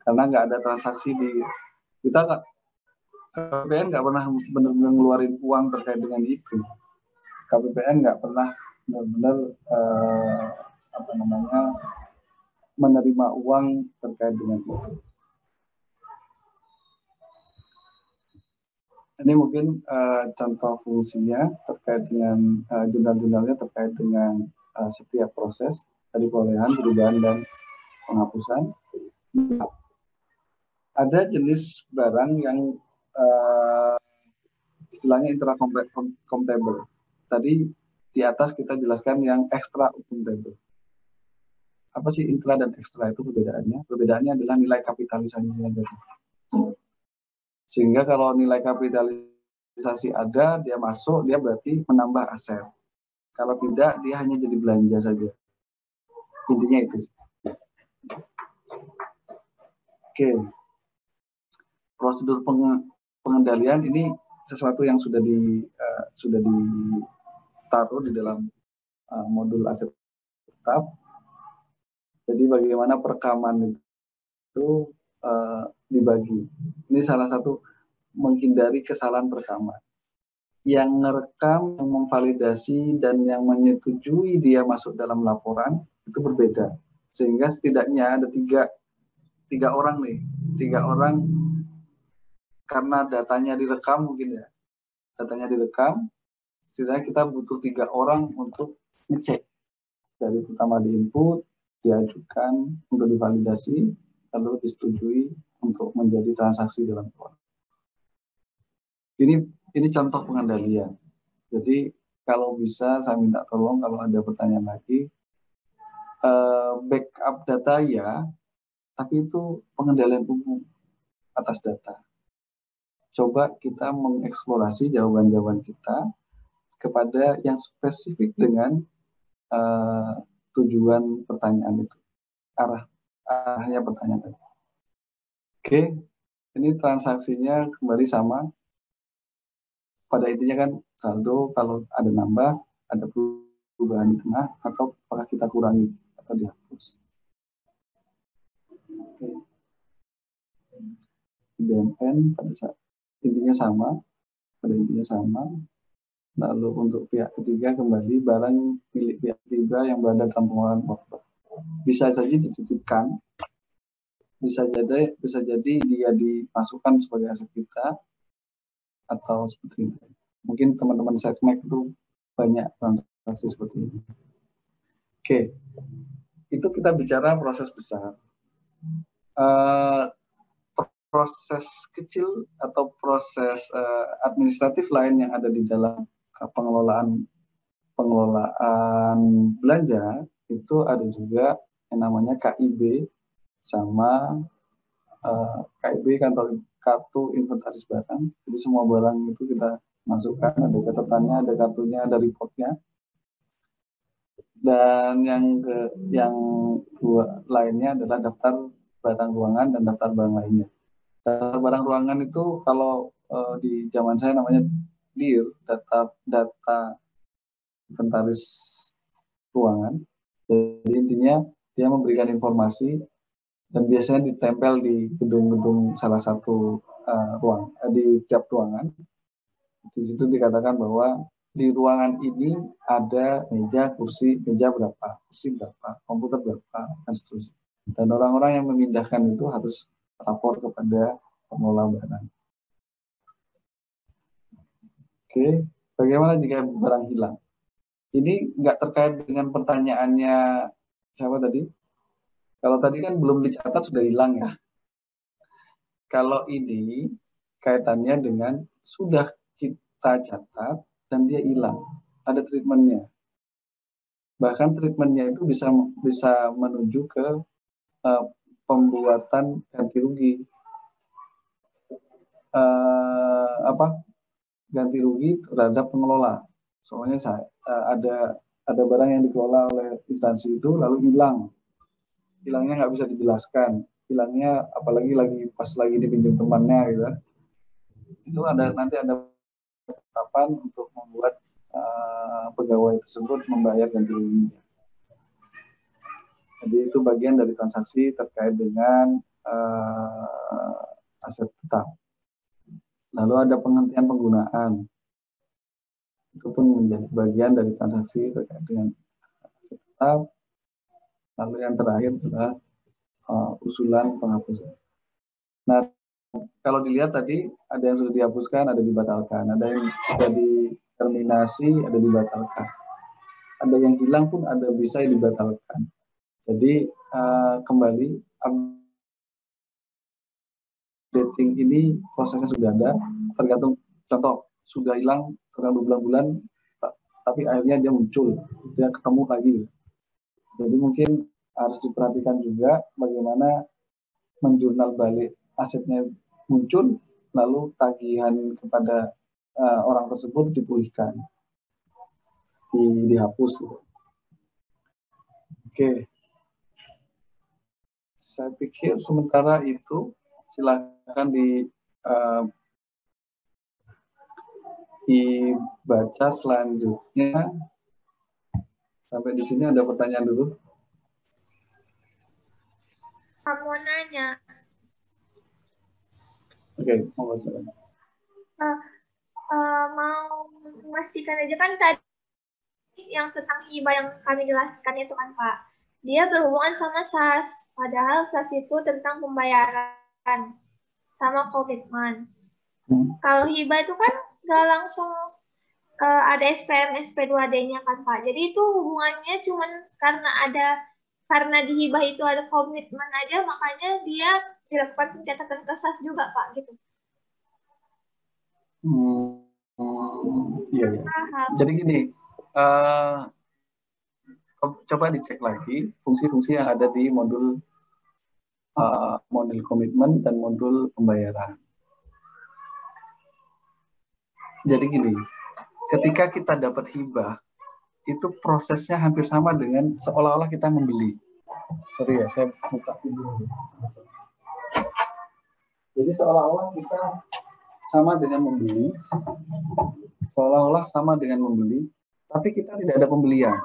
Karena nggak ada transaksi kita nggak, KPPN nggak pernah benar-benar ngeluarin uang terkait dengan itu. KPPN nggak pernah benar-benar menerima uang terkait dengan itu. Ini mungkin contoh fungsinya terkait dengan jurnal-jurnalnya terkait dengan setiap proses dari perolehan, perubahan, dan penghapusan. Ada jenis barang yang istilahnya intra-computable. Tadi di atas kita jelaskan yang extra-computable. Apa sih intra dan ekstra itu perbedaannya? Perbedaannya adalah nilai kapitalisasinya tadi. Sehingga kalau nilai kapitalisasi ada, dia masuk, dia berarti menambah aset. Kalau tidak, dia hanya jadi belanja saja. Intinya itu. Oke. Prosedur pengendalian ini sesuatu yang sudah ditaruh di dalam modul aset tetap. Jadi bagaimana perekaman itu dibagi. Ini salah satu menghindari kesalahan perekaman. Yang merekam, yang memvalidasi, dan yang menyetujui dia masuk dalam laporan itu berbeda. Sehingga setidaknya ada tiga orang nih. 3 orang karena datanya direkam mungkin ya. Datanya direkam, setidaknya kita butuh 3 orang untuk ngecek. Dari pertama di input, diajukan untuk divalidasi, lalu disetujui untuk menjadi transaksi dalam keuangan. Ini contoh pengendalian. Jadi kalau bisa saya minta tolong kalau ada pertanyaan lagi, backup data ya, tapi itu pengendalian umum atas data. Coba kita mengeksplorasi jawaban-jawaban kita kepada yang spesifik dengan tujuan pertanyaan itu, arahnya pertanyaan tadi. Oke, ini transaksinya kembali sama. Pada intinya kan saldo kalau ada nambah, ada perubahan di tengah, atau apakah kita kurangi atau dihapus. Oke. BMN pada saat intinya sama. Lalu untuk pihak ketiga kembali barang milik pihak ketiga yang berada dalam pengelolaan korban. Bisa saja dititipkan, bisa jadi dia dimasukkan sebagai aset kita, atau seperti itu. Mungkin teman-teman Setmek itu banyak transaksi seperti ini. Oke, itu kita bicara proses besar. Proses kecil atau proses administratif lain yang ada di dalam pengelolaan belanja itu ada juga yang namanya KIB sama KIB kartu inventaris barang. Jadi semua barang itu kita masukkan, ada catatannya, ada kartunya, ada reportnya. Dan yang dua lainnya adalah daftar barang ruangan dan daftar barang lainnya. Daftar barang ruangan itu kalau di zaman saya namanya DIR, data inventaris ruangan. Jadi intinya dia memberikan informasi dan biasanya ditempel di gedung-gedung salah satu di tiap ruangan. Di situ dikatakan bahwa di ruangan ini ada meja berapa, komputer berapa, dan seterusnya. Dan orang-orang yang memindahkan itu harus lapor kepada pengelola barang. Oke, bagaimana jika barang hilang? Ini nggak terkait dengan pertanyaannya siapa tadi? Kalau tadi kan belum dicatat sudah hilang ya. kalau ini kaitannya dengan sudah kita catat dan dia hilang, ada treatmentnya. Bahkan treatmentnya itu bisa menuju ke pembuatan ganti rugi. Ganti rugi terhadap pengelola. Soalnya ada barang yang dikelola oleh instansi itu lalu hilang. Hilangnya nggak bisa dijelaskan. Hilangnya apalagi pas lagi dipinjam temannya gitu. Itu nanti ada tahapan untuk membuat pegawai tersebut membayar ganti rugi. Jadi itu bagian dari transaksi terkait dengan aset tetap. Lalu ada penghentian penggunaan. Itu pun menjadi bagian dari transaksi terkait dengan aset tetap. Lalu yang terakhir adalah usulan penghapusan. Nah, kalau dilihat tadi ada yang sudah dihapuskan, ada dibatalkan, ada yang sudah diterminasi, ada dibatalkan, ada yang hilang pun ada bisa dibatalkan. Jadi kembali updating ini prosesnya sudah ada, tergantung contoh sudah hilang terlalu berbulan-bulan, tapi akhirnya dia muncul, dia ketemu lagi. Jadi mungkin harus diperhatikan juga bagaimana menjurnal balik asetnya muncul, lalu tagihan kepada orang tersebut dipulihkan, dihapus. Oke. Saya pikir sementara itu silakan dibaca selanjutnya. Sampai di sini ada pertanyaan dulu. Saya mau nanya. Oke, monggo silakan. Mau memastikan aja kan tadi yang tentang hibah yang kami jelaskan itu kan Pak, dia berhubungan sama SAS, padahal SAS itu tentang pembayaran sama komitmen. Kalau hibah itu kan nggak langsung ada SPM SP2D-nya kan Pak, jadi itu hubungannya cuman karena di hibah itu ada komitmen aja, makanya dia dilakukan pencatatan ke SAS juga Pak gitu. Iya. Jadi gini, coba dicek lagi fungsi-fungsi yang ada di modul komitmen dan modul pembayaran. Jadi gini, ketika kita dapat hibah, itu prosesnya hampir sama dengan seolah-olah kita membeli. Sorry ya, saya buka dulu. Jadi seolah-olah kita sama dengan membeli, tapi kita tidak ada pembelian.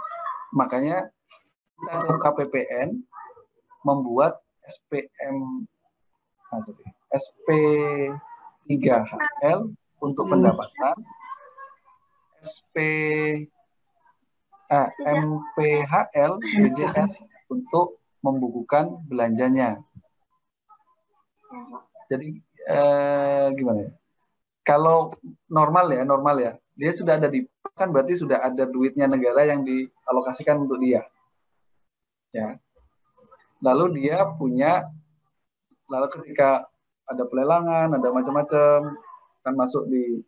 Makanya kita ke KPPN membuat SP3HL untuk pendapatan, MPHL BJS untuk membukukan belanjanya. Jadi gimana ya? Kalau normal ya, dia sudah ada kan berarti sudah ada duitnya negara yang dialokasikan untuk dia. Ya. Lalu dia lalu ketika ada pelelangan, ada macam-macam, kan masuk di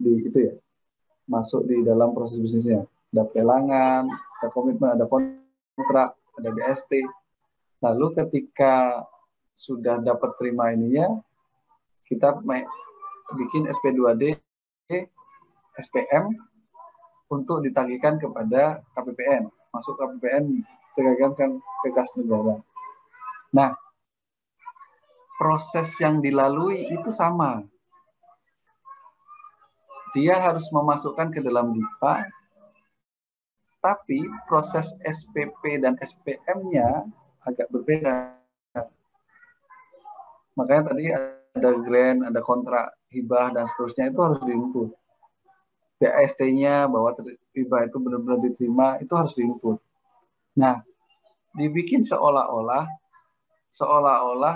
itu ya, masuk di dalam proses bisnisnya. Ada pelelangan, ada komitmen, ada kontrak, ada DST. Lalu ketika sudah dapat terima ininya, kita bikin SP2D, SPM untuk ditagihkan kepada KPPN, masuk KPPN ditagihkan ke kas negara. Nah, proses yang dilalui itu sama. Dia harus memasukkan ke dalam DIPA, tapi proses SPP dan SPM-nya agak berbeda. Makanya tadi ada grant, ada kontrak hibah dan seterusnya, itu harus diinput. BAST-nya bahwa hibah itu benar-benar diterima, itu harus diinput. Nah, dibikin seolah-olah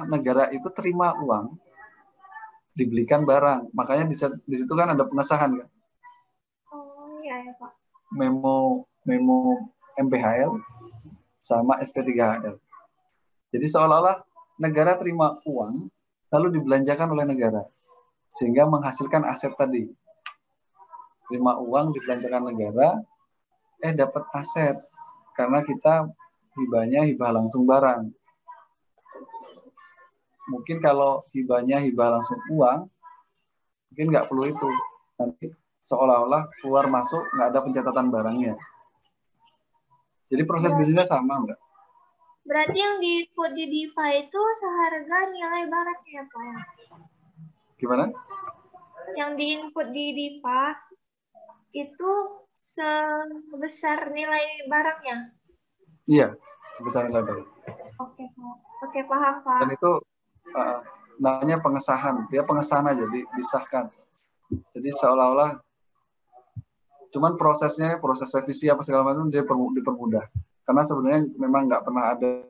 negara itu terima uang, dibelikan barang. Makanya di situ kan ada pengesahan kan. Oh iya ya Pak. Memo MPHL sama SP3HL. Jadi seolah-olah negara terima uang lalu dibelanjakan oleh negara, sehingga menghasilkan aset tadi. Terima uang, dibelanjakan negara, dapat aset, karena kita hibahnya hibah langsung barang. Mungkin kalau hibahnya hibah langsung uang, mungkin nggak perlu itu. Nanti seolah-olah keluar masuk nggak ada pencatatan barangnya. Jadi proses bisnisnya sama, Mbak. Berarti yang di-input di DIPA itu seharga nilai barangnya, Pak? Gimana? Yang di-input di DIPA itu sebesar nilai barangnya? Iya, sebesar nilai barang. Oke, paham, Pak. Dan itu namanya pengesahan. Dia pengesahan aja, disahkan. Jadi seolah-olah cuman proses revisi apa segala macam dia dipermudah. Karena sebenarnya memang nggak pernah ada